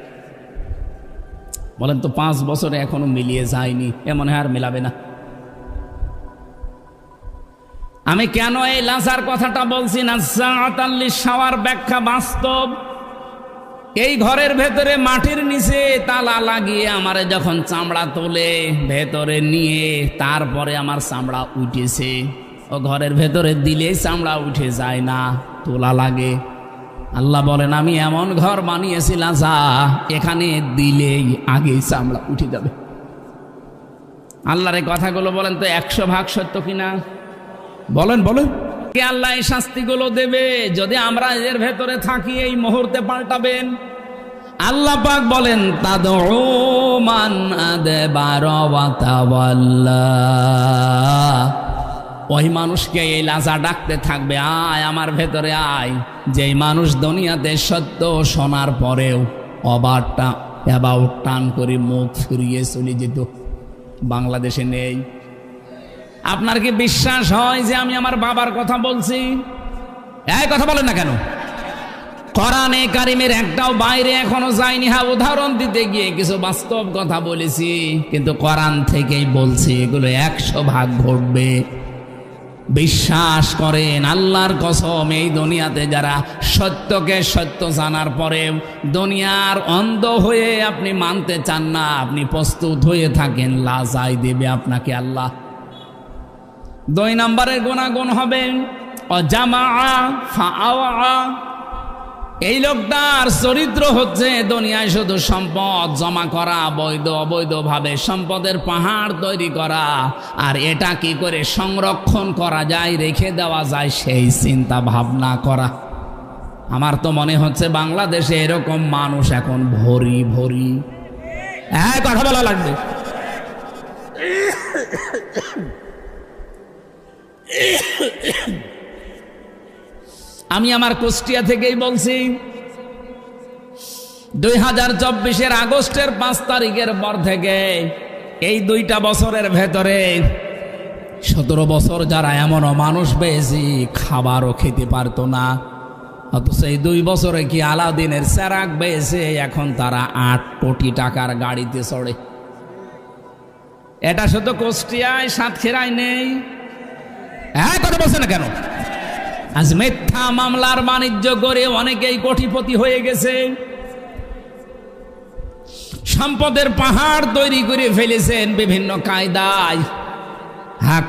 বলেন তো 5 বছরে এখনো মিলিয়ে যায়নি, এমন আর মেলাবে না। আমি কেন এই লাজার কথাটা বলছি না, নাযাআতাল লিশাওয়ার ব্যাখ্যা বাস্তব। এই ঘরের ভেতরে মাটির নিচে তালা লাগিয়ে আমারে যখন চামড়া তোলে ভেতরে নিয়ে, তারপরে আমার চামড়া উঠেছে। ও ঘরের ভেতরে দিলেই চামড়া উঠে যায় না, তোলা লাগে। আল্লাহ বলেন আমি এমন ঘর বানিয়েছি লাজা, এখানে দিলেই আগেই চামড়া উঠে যাবে। আল্লাহর এই কথাগুলো বলেন তো 100% সত্য কিনা বলেন বলেন। কে আল্লাহ এই শাস্তিগুলো দেবে? যদি আমরা এর ভেতরে থাকি এই মুহূর্তে পাল্টাবেন। আল্লাহ পাক বলেন তাদউ মান আদবারা ওয়া তাওয়াল্লা। ওই মানুষকে এই লাজা ডাকতে থাকবে, আয় আমার ভেতরে আয়, যেই মানুষ দুনিয়াতে সত্য শোনার পরেও অ্যাবাউট টান করে মুখ ফিরিয়ে চলে যেত। বাংলাদেশে নেই। আপনার কি বিশ্বাস হয় যে আমি আমার বাবার কথা বলছি? এই কথা বলেন না কেন? কোরআনে কারিমের একটাও বাইরে এখনো যায়নি। হ্যাঁ, উদাহরণ দিতে গিয়ে কিছু বাস্তব কথা বলেছি, কিন্তু কোরআন থেকেই বলছি এগুলো 100% ঘটবে। বিশ্বাস করেন, আল্লাহর কসম, এই দুনিয়াতে যারা সত্যকে সত্য জানার পরে দুনিয়ার অন্ধ হয়ে আপনি মানতে চান না, আপনি প্রস্তুত হয়ে থাকেন, লাজাই দেবে আপনাকে আল্লাহ। 2 নম্বরের গুনাহগার হবে অজামা ফাআওয়া। এই লোকটার চরিত্র হচ্ছে দুনিয়ায় শুধু সম্পদ জমা করা, বৈধ অবৈধভাবে সম্পদের পাহাড় তৈরি করা, আর এটা কি করে সংরক্ষণ করা যায়, রেখে দেওয়া যায়, সেই চিন্তা ভাবনা করা। আমার তো মনে হচ্ছে বাংলাদেশে এরকম মানুষ এখন ভরি ভরি। কথা বলা লাগবে। আমি আমার কুষ্টিয়া থেকেই বলছি, 2024-এর আগস্টের 5 তারিখের পর থেকে এই 2টা বছরের ভেতরে 17 বছর যারা এমনও মানুষ পেয়েছি খাবারও খেতে পারতো না, অথচ এই 2 বছরে কি আলাদিনের চেরাগ পেয়েছে, এখন তারা 8 কোটি টাকার গাড়িতে চড়ে। এটা শুধু কুষ্টিয়ায়, সাতক্ষীরায় নেই। কথা বলছে না কেন? আজ মিথ্যা মামলার বাণিজ্য করে অনেকেই কোটিপতি হয়ে গেছে, সম্পদের পাহাড় তৈরি করে ফেলেছেন বিভিন্ন কায়দায়।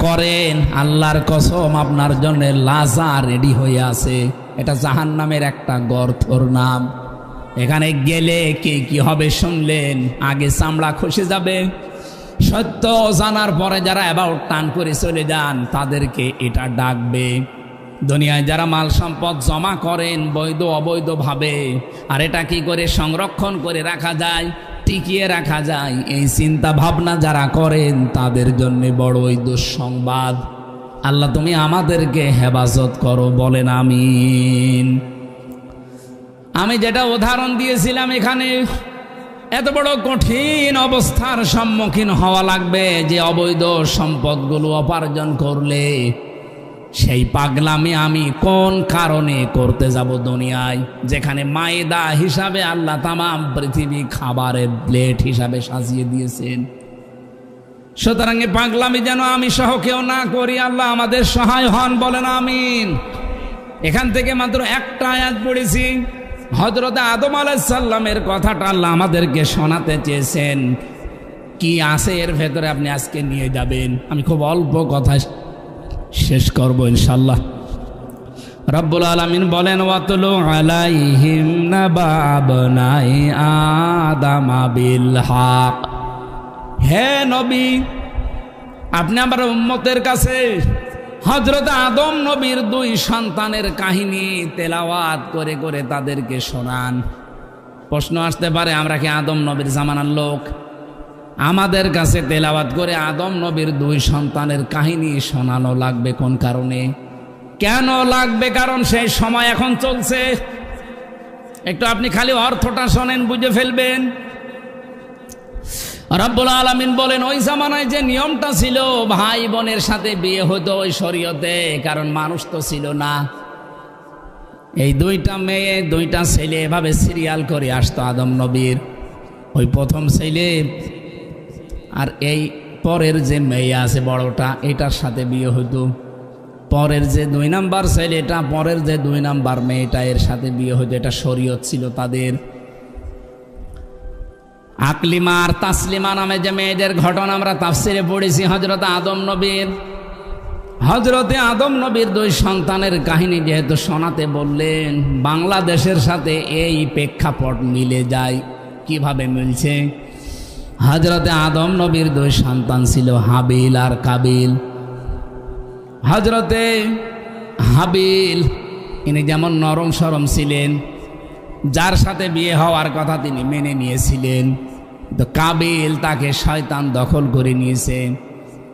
করেন, আল্লাহর কসম আপনার জন্য লাজা রেডি হয়ে আছে। এটা জাহান্নামের একটা গর্তর নাম। এখানে গেলে কি হবে শুনলেন, আগে চামড়া খসে যাবে। সত্য জানার পরে যারা অ্যাবাউট টান করে চলে যান তাদেরকে এটা ডাকবে। দুনিয়ায় যারা মাল সম্পদ জমা করেন বৈধ অবৈধভাবে, আর এটা কি করে সংরক্ষণ করে রাখা যায়, টিকিয়ে রাখা যায়, এই চিন্তা ভাবনা যারা করেন তাদের জন্য বড়ই দুঃসংবাদ। আল্লাহ তুমি আমাদেরকে হেফাজত করো, বলেন আমিন। আমি যেটা উদাহরণ দিয়েছিলাম, এখানে এত বড় কঠিন অবস্থার সম্মুখীন হওয়া লাগবে যে অবৈধ সম্পদগুলো উপার্জন করলে সেই পাগলামি আমি কোন কারণে করতে যাব দুনিয়ায়, যেখানে মায়েদা হিসাবে আল্লাহ তামাম পৃথিবী খাবারের প্লেট হিসাবে সাজিয়ে দিয়েছেন। সুতরাং পাগলামি যেন আমি সহ কেউ না করি। আল্লাহ আমাদের সহায় হন, বলেন আমিন। এখান থেকে মাত্র একটা আয়াত পড়েছি, হযরত আদম আলাইহিস সালামের কথাটা আল্লাহ আমাদেরকে শোনাতে চেয়েছেন। কি আছে এর ভেতরে আপনি আজকে নিয়ে যাবেন। আমি খুব অল্প কথা শেষ করব ইনশাআল্লাহ। রব্বুল আলামিন বলেন, ওয়াতলু আলাইহিম নাবা বনাই আদম বিল হক। হে নবী, আপনি আমার উম্মতের কাছে হযরত আদম নবীর 2 সন্তানের কাহিনী তেলাওয়াত করে করে তাদেরকে শোনান। প্রশ্ন আসতে পারে, আমরা কি আদম নবীর জামানার লোক? আমাদের কাছে তেলাওয়াত করে আদম নবীর 2 সন্তানের কাহিনী শোনানো লাগবে কোন কারণে? কেন লাগবে? কারণ সেই সময় এখন চলছে। একটু আপনি খালি অর্থটা শোনেন, বুঝে ফেলবেন। রব্বুল আলামিন বলেন, ওই জামানায় যে নিয়মটা ছিল ভাই বোনের সাথে বিয়ে হতো ওই শরীয়তে, কারণ মানুষ তো ছিল না। এই 2টা মেয়ে 2টা ছেলে এভাবে সিরিয়াল করে আসতো আদম নবীর। ওই প্রথম ছেলে আর এই পরের যে মেয়ে আছে বড়টা, এটার সাথে বিয়ে হতো। পরের যে 2 নাম্বার ছেলেটা, পরের যে 2 নাম্বার মেয়েটা, এর সাথে বিয়ে হতো। এটা শরীয়ত ছিল তাদের। আকলিমা আর তাসলিমা নামে যে মেয়েদের ঘটনা আমরা তাফসিরে পড়েছি হযরত আদম নবীর। হযরতে আদম নবীর 2 সন্তানের কাহিনী যেহেতু শোনাতে বললেন, বাংলাদেশের সাথে এই প্রেক্ষাপট মিলে যায়। কিভাবে মিলছে? হযরতে আদম নবীর 2 সন্তান ছিল, হাবিল আর কাবিল। হযরতে হাবিল ইনি যেমন নরম সরম ছিলেন, যার সাথে বিয়ে হওয়ার কথা তিনি মেনে নিয়েছিলেন, তো কাবিল তাকে শয়তান দখল করে নিয়েছে।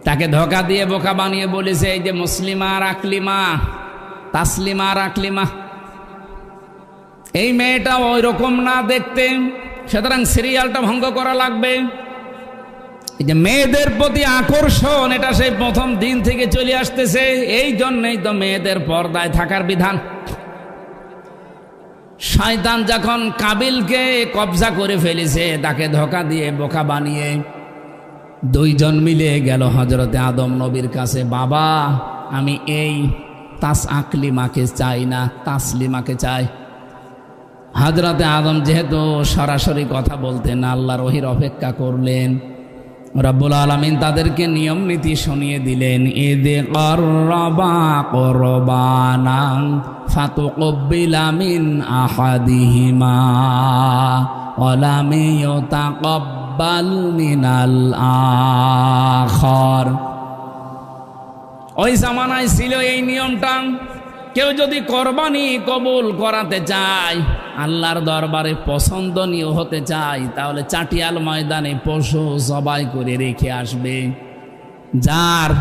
তাকে ধোঁকা দিয়ে বোকা বানিয়ে বলেছে, এই যে মুসলিমা আর আকলিমা, তাসলিমা আর আকলিমা, এই মেয়েটা ওই রকম না দেখতে, সুতরাং সিরিয়ালটা ভঙ্গ করা লাগবে। এই যে মেয়েদের প্রতি আকর্ষণ, এটা সেই প্রথম দিন থেকে চলে আসতেছে। এই জন্যই তো মেয়েদের পর্দায় থাকার বিধান। শয়তান যখন কাবিলকে কবজা করে ফেলেছে, তাকে ধোঁকা দিয়ে বোকা বানিয়ে দুইজন মিলে গেল হযরতে আদম নবীর কাছে, বাবা আমি এই আকলিমাকে চাই না, তাসলিমাকে চাই। হযরতে আদম যেহেতু সরাসরি কথা বলতেন, আল্লাহর ওহীর অপেক্ষা করলেন। রব্বুল আলামিন তাদেরকে নিয়ম নীতি শুনিয়ে দিলেন। ইযে ক্বাররাবা কুরবানান ফাতুকব্বিলা মিন আহাদিহিমা ওয়া লাম ইউতাকাব্বাল মিনাল আখার। ওই জামানায় ছিল এই নিয়মটা, কেউ যদি কোরবানি কবুল করাতে চায়, আল্লাহর দরবারে পছন্দনীয় হতে চায়, তাহলে চাটিয়াল ময়দানে পশু জবাই করে রেখে আসবে। যার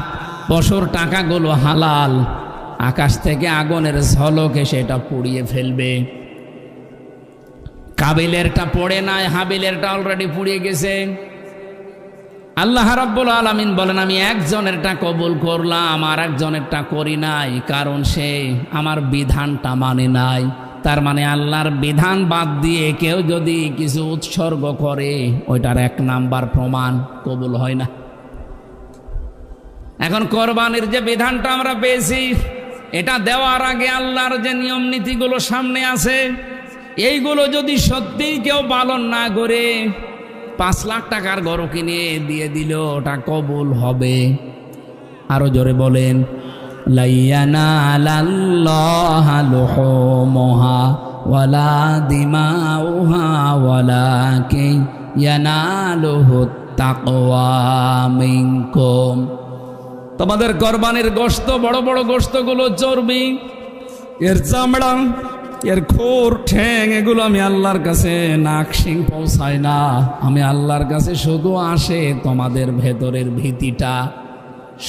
পশুর টাকাগুলো হালাল, আকাশ থেকে আগুনের ঝলকে সেটা পুড়িয়ে ফেলবে। কাবিলেরটা পড়ে নাই, হাবিলেরটা অলরেডি পুড়িয়ে গেছে। আল্লাহ রাব্বুল আলামিন বলেন, আমি একজনেরটা কবুল করলাম, আর একজনেরটা করি নাই, কারণ সে আমার বিধানটা মানে নাই। তার মানে আল্লাহর বিধান বাদ দিয়ে কেউ যদি কিছু উৎসর্গ করে, ওইটার 1 নাম্বার প্রমাণ কবুল হয় না। এখন কোরবানির যে বিধানটা আমরা পেয়েছি, এটা দেওয়ার আগে আল্লাহর যে নিয়ম নীতিগুলো সামনে আছে, এইগুলো যদি সত্যিই কেউ পালন না করে 5 লাখ টাকার গরু কিনে দিয়ে দিল, ওটা কবুল হবে? আরো জোরে বলেন, লা ইয়ানালাল্লাহু লুহুমুহা ওয়ালা দিমাউহা ওয়ালাকিন ইয়ানালুহুত তাকওয়া মিনকুম। তোমাদের কোরবানির গোশত, বড় বড় গোশতগুলো চর্বি, এর চামড়া, এর খুর, ঠ্যাং, এগুলো আমি আল্লাহর কাছে নাক শিং পৌঁছাই না। আমি আল্লাহর কাছে শুধু আসে তোমাদের ভেতরের ভীতিটা,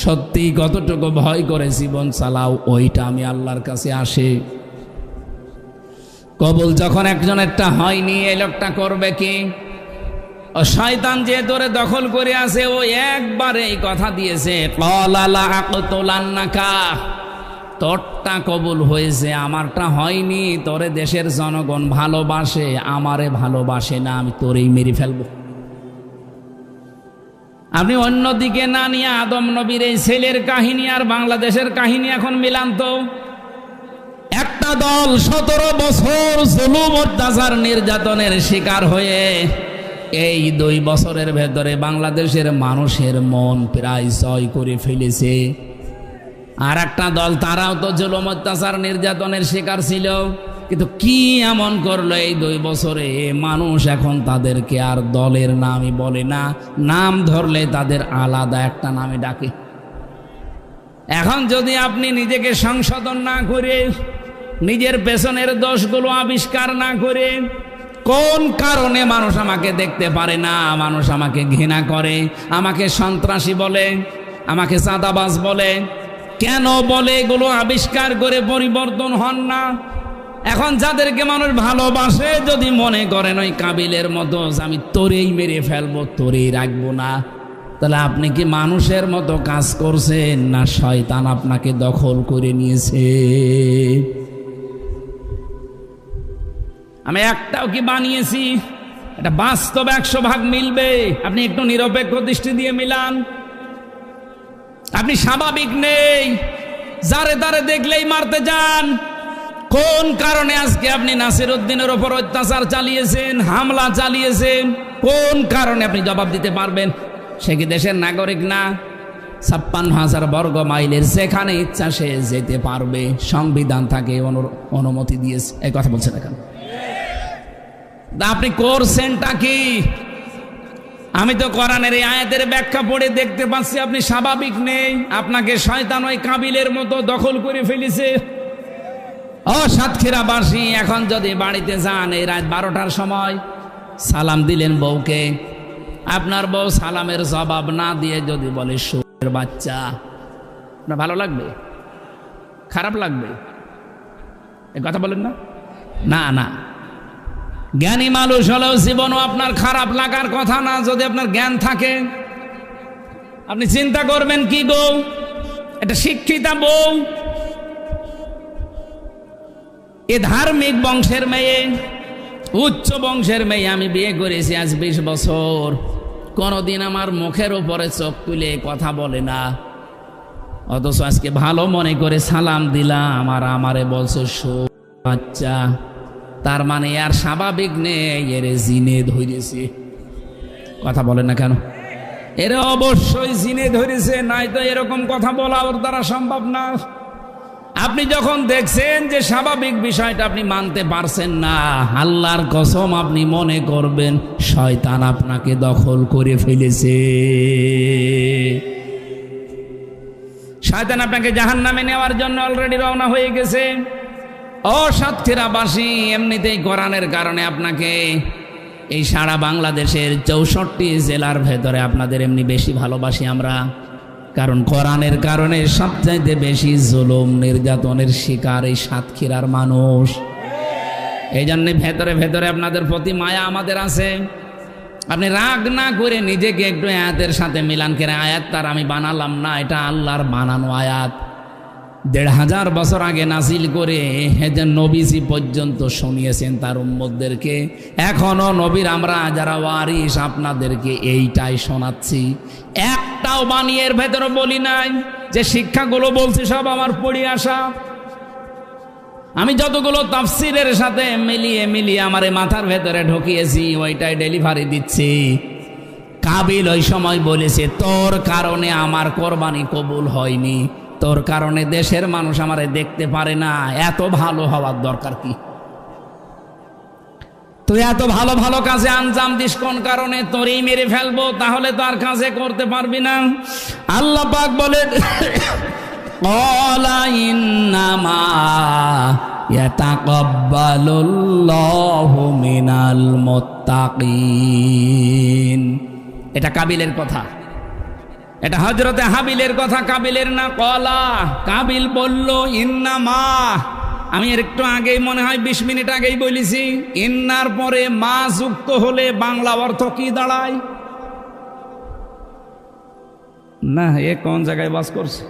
সত্যি কতটুকু ভয় করে জীবন চালাও, ওইটা আমি আল্লাহর কাছে আসে। কবুল যখন একজনেরটা হয়নি, এই লোকটা করবে কি? ও শয়তান যে তোরে দখল করে আছে, ও একবারে এই কথা দিয়েছে, ক্বালা লা আকতুলান্নাকা। তোরটা কবুল হয়েছে, আমারটা হয়নি। তোরে দেশের জনগণ ভালোবাসে, আমারে ভালোবাসে না, আমি তোরেই মেরে ফেলবো। আপনি অন্যদিকে না নিয়ে আদম নবীর এই ছেলের কাহিনী আর বাংলাদেশের কাহিনী এখন মিলান তো। একটা দল 17 বছর জুলুম অত্যাচার নির্যাতনের শিকার হয়ে এই 2 বছরের ভেতরে বাংলাদেশের মানুষের মন প্রায় জয় করে ফেলেছে। আর একটা দল, তারাও তো জুলুম অত্যাচার নির্যাতনের শিকার ছিল, কিন্তু কি এমন করলো এই 2 বছরে, মানুষ এখন তাদেরকে আর দলের নামই বলে না, নাম ধরলে তাদের আলাদা একটা নামে ডাকে। এখন যদি আপনি নিজেকে সংশোধন না করে, নিজের পেছনের দোষগুলো আবিষ্কার না করে, কোন কারণে মানুষ আমাকে দেখতে পারে না, মানুষ আমাকে ঘৃণা করে, আমাকে সন্ত্রাসী বলে, আমাকে চাঁদাবাজ বলে, কেন বলে, এগুলো আবিষ্কার করে পরিবর্তন হন না। এখন যাদেরকে মানুষ ভালোবাসে, যদি মনে করেন ওই কাবিলের মতো আমি তোরেই মেরে ফেলবো, তোরেই রাখবো না, তাহলে আপনি কি মানুষের মতো কাজ করছেন, না শয়তান আপনাকে দখল করে নিয়েছে? আমি একটাও কি বানিয়েছি? এটা বাস্তব 100 ভাগ মিলবে। আপনি একটু নিরপেক্ষ দৃষ্টি দিয়ে মিলান। আপনি স্বাভাবিক নেই, যারে তারে দেখলেই মারতে যান। কোন কারণে আজকে আপনি নাসির উদ্দিনের ওপর অত্যাচার চালিয়েছেন, হামলা চালিয়েছেন? কোন কারণে? আপনি জবাব দিতে পারবেন? সে কি দেশের নাগরিক না? 56,000 বর্গ মাইলের যেখানে ইচ্ছা সে যেতে পারবে, সংবিধান তাকে অনুমতি দিয়েছে। এই কথা বলছেন এখন। আপনি করছেনটা কি? আমি তো কোরআনের এই আয়াতের ব্যাখ্যা পড়ে দেখতে পাচ্ছি আপনি স্বাভাবিক নেই। আপনাকে শয়তান ওই কাবিলের মতো দখল করে ফেলেছে। ও সাতক্ষীরাবাসী, এখন যদি বাড়িতে যান এই রাত 12টার সময়, সালাম দিলেন বউকে, আপনার বউ সালামের জবাব না দিয়ে যদি বলে শুয়োরের বাচ্চা, আপনার ভালো লাগবে? খারাপ লাগবে? এই কথা বলেন না? না না, জ্ঞানী মানুষ হলেও জীবনও আপনার খারাপ লাগার কথা না যদি আপনার জ্ঞান থাকে। আপনি চিন্তা করবেন কি গো, এটা শিক্ষিতা বউ, এ ধার্মিক বংশের মেয়ে, উচ্চ বংশের মেয়ে আমি বিয়ে করেছি আজ 20 বছর, কোনদিন আমার মুখের উপরে চোখ তুলে কথা বলে না, অথচ আজকে ভালো মনে করে সালাম দিলাম আর আমারে বলছে বাচ্চা। তার মানে আর স্বাভাবিক নেই, এর জিনে ধরেছে। কথা বলে না কেন? এর অবশ্যই জিনে ধরেছে, নাই তো এরকম কথা বলা ওর দ্বারা সম্ভব না। আপনি যখন দেখছেন যে স্বাভাবিক বিষয়টা আপনি মানতে পারছেন না, আল্লাহর কসম আপনি মনে করবেন শয়তান আপনাকে দখল করে ফেলেছে। শয়তান আপনাকে জাহান্নামে নেওয়ার জন্য অলরেডি রওনা হয়ে গেছে। ও সাতক্ষীরাবাসী, এমনিতেই কোরআনের কারণে আপনাকে এই সারা বাংলাদেশের 64 জেলার ভেতরে আপনাদের এমনি বেশি ভালোবাসি আমরা, কারণ কোরআনের কারণে সবচাইতে বেশি জুলুম নির্যাতনের শিকার এই সাতক্ষীরার মানুষ। এই জন্য ভেতরে ভেতরে আপনাদের প্রতি মায়া আমাদের আছে। আপনি রাগ না করে নিজেকে একটু আয়াতের সাথে মিলান করে, আয়াত তার আমি বানালাম না, এটা আল্লাহর বানানো আয়াত। 1500 বছর আগে নাজিল করে হেজেন নবীজি পর্যন্ত শুনিয়েছেন তার উম্মতদেরকে। এখনো নবীর আমরা যারা ওয়ারিস আপনাদেরকে এইটাই শোনাচ্ছি। একটাও বানিয়ের ভেতরে বলি নাই যে শিক্ষাগুলো বলছি সব আমার পড়ে আসা। আমি যতগুলো তাফসিরের সাথে মিলিয়ে আমার মাথার ভেতরে ঢুকিয়েছি ওইটাই ডেলিভারি দিচ্ছি। কাবিল ওই সময় বলেছে, তোর কারণে আমার কোরবানি কবুল হয়নি, তোর কারণে দেশের মানুষ আমারে দেখতে পারে না, এত ভালো হওয়ার দরকার কি? তুই এত ভালো ভালো কাজে আঞ্জাম দিস কোন কারণে? তোরই মেরে ফেলবো, তাহলে তো আর কাজে করতে পারবি না। আল্লাহ পাক বলেন, ক্বালা ইন্নামা ইয়াতাকাব্বালুল্লাহু মিনাল মুত্তাকিন। এটা কাবিলের কথা, এটা হযরতে হাবিলের কথা, কাবিলের না। ক্বালা, কাবিল বলল ইন্নামা। আমি এর একটু আগেই মনে হয় 20 মিনিট আগেই বলেছি, ইন্নার পরে মা যুক্ত হলে বাংলা অর্থ কি দাঁড়ায়? না, এ কোন জায়গায় বাস করছে?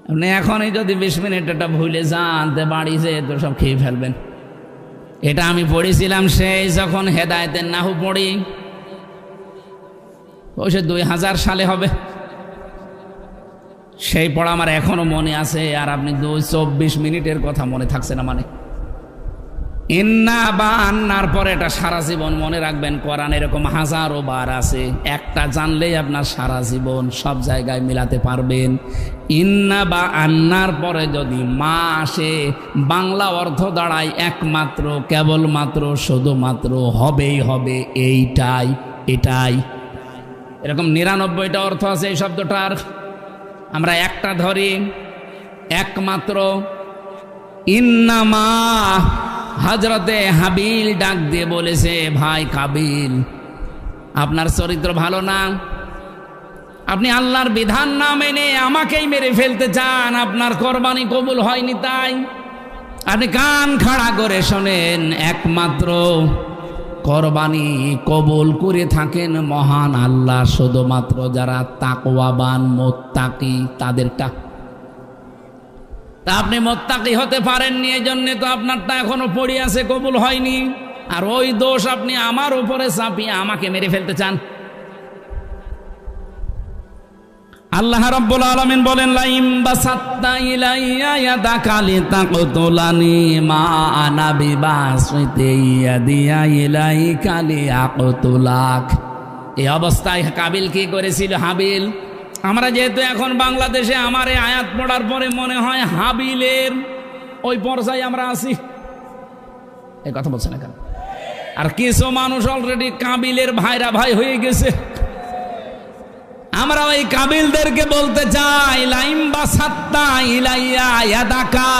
আপনি এখনই যদি 20 মিনিট এটা ভুলে যান, বাড়ি যেয়ে তো সব খেয়ে ফেলবেন। এটা আমি পড়েছিলাম সেই যখন হেদায়েতের নাহু পড়ি, ওই সে 2000 সালে হবে। সেই পড়া আমার এখনো মনে আছে। আর আপনি 24 মিনিটের কথা মনে থাকছে না মানে? ইন্না বা আন্নার পরে এটা সারা জীবন মনে রাখবেন। কোরআন এরকম হাজারো বার আছে, একটা জানলেই আপনার সারা জীবন সব জায়গায় মিলাতে পারবেন। ইন্না বা আন্নার পরে যদি মা আসে, বাংলা অর্থ দাঁড়ায় একমাত্র, কেবলমাত্র, শুধুমাত্র, হবেই হবে, এইটাই, এটাই। এরকম 99টা অর্থ আছে এই শব্দটার, আমরা একটা ধরি, একমাত্র। ইন্নামা, হযরতে হাবিল ডাক দিয়ে বলেছে, ভাই কাবিল, আপনার চরিত্র ভালো না, আপনি আল্লাহর বিধান না মেনে আমাকেই মেরে ফেলতে চান, আপনার কোরবানি কবুল হয়নি, তাই আপনি কান খাড়া করে শোনেন, একমাত্র কোরবানি কবুল করে থাকেন মহান আল্লাহ, শুধুমাত্র যারা তাকওয়াবান মুত্তাকি তাদেরটা। তা আপনি মুত্তাকি হতে পারেননি, এই জন্য তো আপনারটা এখনো পড়ে আছে, কবুল হয়নি। আর ওই দোষ আপনি আমার উপরে চাপিয়ে আমাকে মেরে ফেলতে চান। আল্লাহ রাব্বুল আলামিন বলেন, লাইম বাসাত্তা ইলাইয়া ইয়াদাকা লিতাকতুলানি মা আনা বিবাসিতি ইয়াদিয়া ইলাইকা লিয়াকতুলাক। এই অবস্থায় কাবিল কি করেছিল? হাবিল। আমরা যেহেতু এখন বাংলাদেশে, আমার এই আয়াত পড়ার পরে মনে হয় হাবিলের ওই পর্যায়ে আমরা আছি। এই কথা বলছে না কেন? আর কিছু মানুষ অলরেডি কাবিলের ভাইরা ভাই হয়ে গেছে। আমরা ওই কাবিলদেরকে বলতে চাই, লাইম বাসাত্তা ইলাইয়া ইয়াদাকা,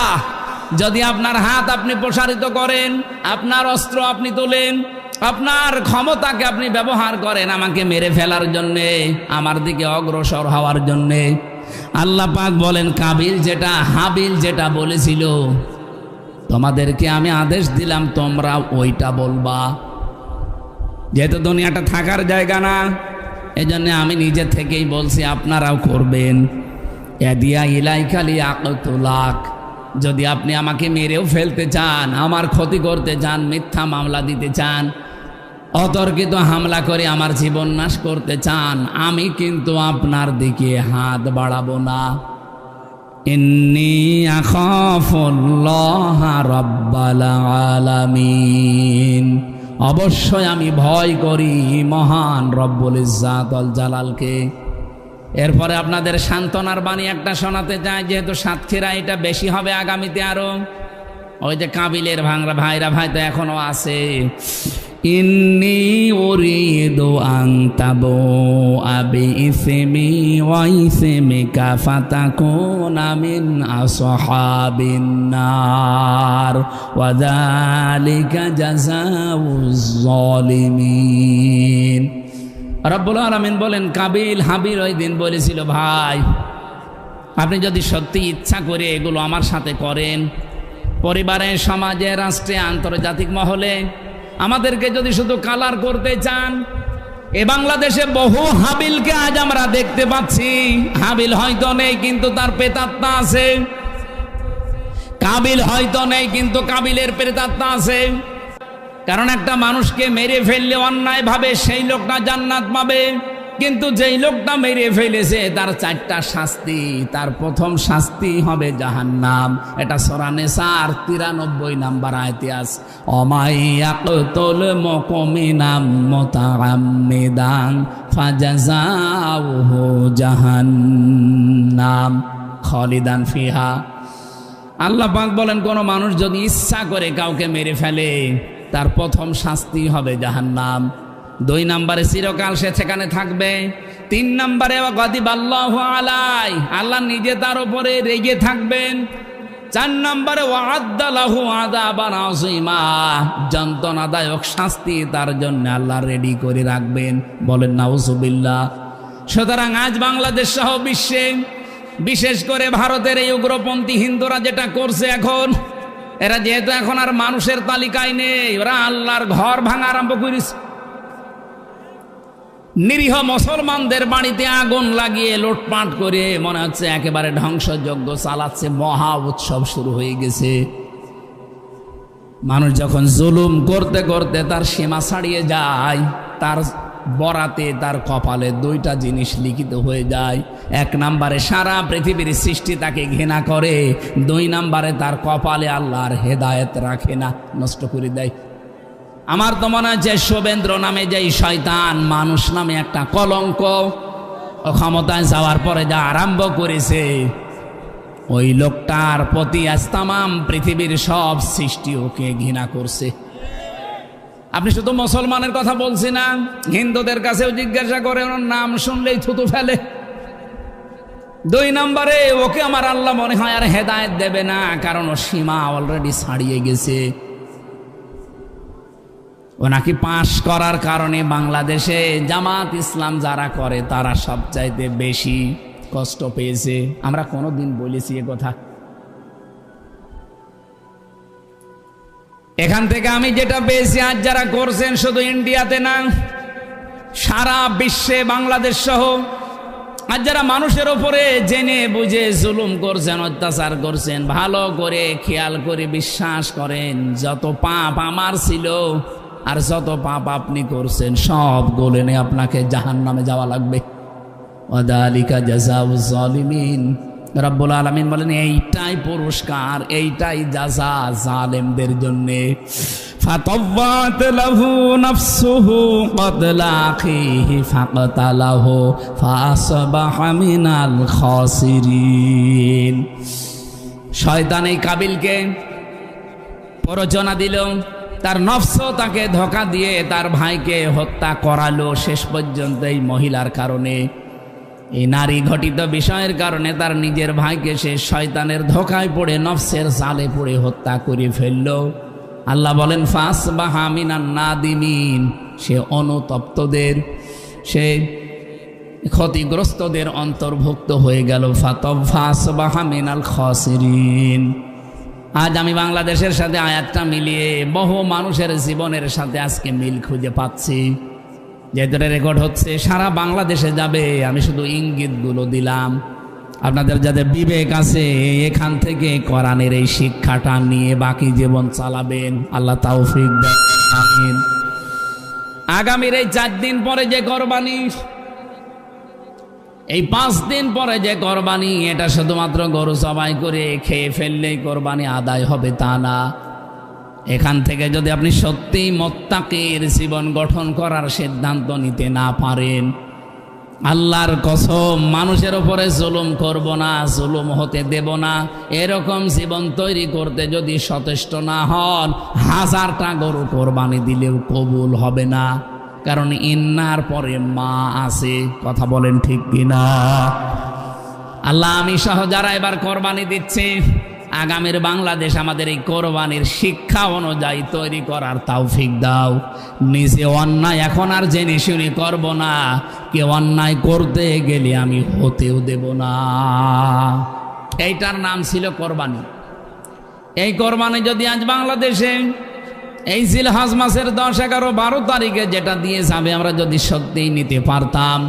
যদি আপনার হাত আপনি প্রসারিত করেন, আপনার অস্ত্র আপনি তোলেন, আপনার ক্ষমতাকে আপনি ব্যবহার করেন আমাকে মেরে ফেলার জন্যে, আমার দিকে অগ্রসর হওয়ার জন্যে, আল্লাহ পাক বলেন কাবিল যেটা, হাবিল যেটা বলেছিল তোমাদেরকে আমি আদেশ দিলাম তোমরা ওইটা বলবা, যেহেতু দুনিয়াটা থাকার জায়গা না, এজন্য আমি নিজে থেকেই বলছি আপনারাও করবেন। এদিয়া ইলাইকালি আকতুলাক, যদি আপনি আমাকে মেরেও ফেলতে চান, আমার ক্ষতি করতে চান, মিথ্যা মামলা দিতে চান, অতর্কিত হামলা করে আমার জীবন নাশ করতে চান, আমি কিন্তু আপনার দিকে হাত বাড়াবো না। ইন্নী আখাফুল্লাহ রাব্বাল আলামিন, অবশ্যই আমি ভয় করি মহান রব্বুল ইজ্জাত ওয়াল জালালকে। এরপরে আপনাদের সান্ত্বনার বাণী একটা শোনাতে চাই, যেহেতু সাতক্ষীরা এটা বেশি হবে আগামীতে আরো। ওই যে কাবিলের ভাঙরা ভাইরা ভাই তো এখনো আছে। ইন্নী উরিদু আন তাবুআ বিইসমি ওয়া ইসমিকা ফাতাকুনা মিন আসহাবিন নার ওয়া যালিকা জাযাউজ যালিমিন। রব্বুল আলামিন বলেন, কাবিল হাবিল ওই দিন বলেছিল, ভাই আপনি যদি সত্যি ইচ্ছা করে এগুলো আমার সাথে করেন, পরিবারে, সমাজে, রাষ্ট্রে, আন্তর্জাতিক মহলে আমাদেরকে যদি শুধু কালার করতে চান, এ বাংলাদেশে বহু হাবিলকে আজ আমরা দেখতে পাচ্ছি। হাবিল হয়তো নেই কিন্তু তার প্রেতাত্মা আছে, কাবিল হয়তো নেই কিন্তু কাবিলের প্রেতাত্মা আছে। কারণ একটা মানুষকে মেরে ফেললে অন্যায় ভাবে সেই লোকটা জান্নাত পাবে, কিন্তু যেই লোকটা মেরে ফেলেছে তার চারটা শাস্তি। তার প্রথম শাস্তি হবে জাহান্নাম। এটা সূরা নিসার 93 নম্বর আয়াতে আছে, অমাইয়াকতুল মুমিনাম মুতাআম্মিদান ফাজাযাউহু জাহান্নাম খালিদান ফিহা। আল্লাহ পাক বলেন, কোন মানুষ যদি ইচ্ছা করে কাউকে মেরে ফেলে, তার প্রথম শাস্তি হবে জাহান্নাম। 2 নম্বরে চিরকাল সে সেখানে থাকবে। 3 নম্বরে গাদিবাল্লাহু আলাই, আল্লাহ নিজে তার উপরে রেগে থাকবেন। 4 নম্বরে ওয়া'আদ্দা লাহু আযাবান আযীমা, যন্ত্রণাদায়ক শাস্তি তার জন্য আল্লাহ রেডি করে রাখবেন। বলেন নাউযুবিল্লাহ। সুতরাং আজ বাংলাদেশ সহ বিশ্বে, বিশেষ করে ভারতের এই উগ্রপন্থী হিন্দুরা যেটা করছে এখন, এরা যেহেতু এখন আর মানুষের তালিকায় নেই, ওরা আল্লাহর ঘর ভাঙা আরম্ভ করেছে। নিরীহ মুসলমানদের বাড়িতে আগুন লাগিয়ে লুটপাট করে মনে হচ্ছে একেবারে ধ্বংসযজ্ঞ চালাচ্ছে, মহা উৎসব শুরু হয়ে গেছে। মানুষ যখন জুলুম করতে করতে তার সীমা ছাড়িয়ে যায়, তার বরাতে তার কপালে 2টা জিনিস লিখিত হয়ে যায়। 1 নম্বরে সারা পৃথিবীর সৃষ্টি তাকে ঘৃণা করে, 2 নম্বরে তার কপালে আল্লাহর হেদায়েত রাখে না, নষ্ট করে দেয়। আমার তো মনে হয় যে শুভেন্দ্র নামে যেই শয়তান, মানুষ নামে একটা কলঙ্ক, ও ক্ষমতায় যাওয়ার পরে যা আরম্ভ করেছে, ওই লোকটার প্রতি আজ তামাম পৃথিবীর সব সৃষ্টি ওকে ঘৃণা করছে। আপনি শুধু মুসলমানের কথা বলছি না, হিন্দুদের কাছেও জিজ্ঞাসা করে, ওর নাম শুনলেই থুতু ফেলে। 2 নম্বরে ওকে আমার আল্লাহ মনে হয় আর হেদায়েত দেবে না, কারণ ও সীমা অলরেডি ছাড়িয়ে গেছে। ও নাকি পাশ করার কারণে বাংলাদেশে জামাত ইসলাম যারা করে তারা সবচাইতে বেশি কষ্ট পেয়েছে। আমরা কোনোদিন বলেছি এ কথা? এখান থেকে আমি যেটা পেয়েছি, আজ যারা করছেন শুধু ইন্ডিয়াতে না, সারা বিশ্বে বাংলাদেশ সহ আজ যারা মানুষের উপরে জেনে বুঝে জুলুম করছেন, অত্যাচার করছেন, ভালো করে খেয়াল করে বিশ্বাস করেন, যত পাপ আমার ছিল আর যত পাপ আপনি করছেন সব গলে নিয়ে আপনাকে জাহান্নামে যাওয়া লাগবে। ওয়াযালিকা জাযাউজ যালিমিন। রব্বুল আলামিন বলেন, এইটাই পুরস্কার, এইটাই জাযা জালেমদের জন্য। ফাতাওয়াত লাহু নাফসুহু ক্বাতলা আখিহি ফাকতালাহু ফাসবাহা মিনাল খাসিরিন। শয়তান এই কাবিলকে প্ররোচনা দিল, তার নফস তাকে ধোঁকা দিয়ে তার ভাইকে হত্যা করালো। শেষ পর্যন্ত এই মহিলার কারণে, এই নারী ঘটিত বিষয়ের কারণে তার নিজের ভাইকে সে শয়তানের ধোঁকায় পড়ে, নফসের জালে পড়ে হত্যা করে ফেলল। আল্লাহ বলেন, ফাসবাহা মিনান নাদিমিন, সে অনুতপ্তদের, সে ক্ষতিগ্রস্তদের অন্তর্ভুক্ত হয়ে গেল। ফাসবাহা মিনাল খাসিরিন। আজ আমি বাংলাদেশের সাথে আয়াতটা মিলিয়ে বহু মানুষের জীবনের সাথে আজকে মিল খুঁজে পাচ্ছি। যেহেতু রেকর্ড হচ্ছে সারা বাংলাদেশে যাবে, আমি শুধু ইঙ্গিতগুলো দিলাম। আপনাদের যাদের বিবেক আছে এখান থেকে কোরআনের এই শিক্ষাটা নিয়ে বাকি জীবন চালাবেন। আল্লাহ তৌফিক দেন, আমিন। আগামীর এই 4 দিন পরে যে কোরবানি, এই 5 দিন পরে যে কোরবানি, এটা শুধুমাত্র গরু জবাই করে খেয়ে ফেললেই কোরবানি আদায় হবে তা না। এখান থেকে যদি আপনি সত্যি মুত্তাকির জীবন গঠন করার সিদ্ধান্ত নিতে না পারেন, আল্লাহর কসম মানুষের উপরে জুলুম করব না, জুলুম হতে দেব না, এরকম জীবন তৈরি করতে যদি সচেষ্ট না হন, 1000টা গরু কোরবানি দিলেও কবুল হবে না। কারণ ইন্নার পরে মা আছে। কথা বলেন ঠিক কিনা? আল্লাহ আমি সহ যারা এবার কোরবানি দিচ্ছে, আগামীর বাংলাদেশ আমাদের এই কোরবানির শিক্ষা অনুযায়ী তৈরি করার তৌফিক দাও। নিজে অন্যায় এখন আর জেনে শুনে করব না, কেউ অন্যায় করতে গেলে আমি হতেও দেব না। এইটার নাম ছিল কোরবানি। এই কোরবানি যদি আজ বাংলাদেশে এই জিলহজ মাসের 10, 11, 12 তারিখে যেটা দিয়ে যাবে, আমরা যদি সত্যিই নিতে পারতাম,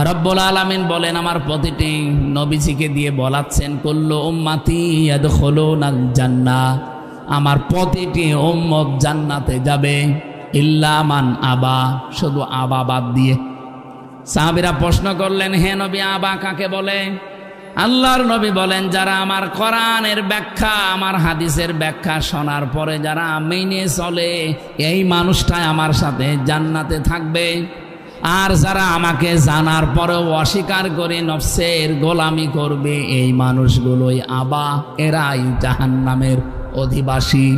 রব্বুল আলামিন বলেন আমার প্রতিটি নবীজিকে দিয়ে বলাচ্ছেন, কুল্লু উম্মতি ইয়াদখুলুনাল জান্নাহ, আমার প্রতিটি উম্মত জান্নাতে যাবে, ইল্লা মান আবা, শুধু আবা বাদ দিয়ে। সাহাবীরা প্রশ্ন করলেন, হে নবী আবা কাকে বলে? আল্লাহর নবী বলেন, যারা আমার কোরআনের ব্যাখ্যা, আমার হাদিসের ব্যাখ্যা শোনার পরে যারা মেনে চলে, এই মানুষটাই আমার সাথে জান্নাতে থাকবে। আর যারা আমাকে জানার পরেও অস্বীকার করে নফসের গোলামি করবে, এই মানুষগুলোই আবা, এরাই জাহান্নামের অধিবাসী।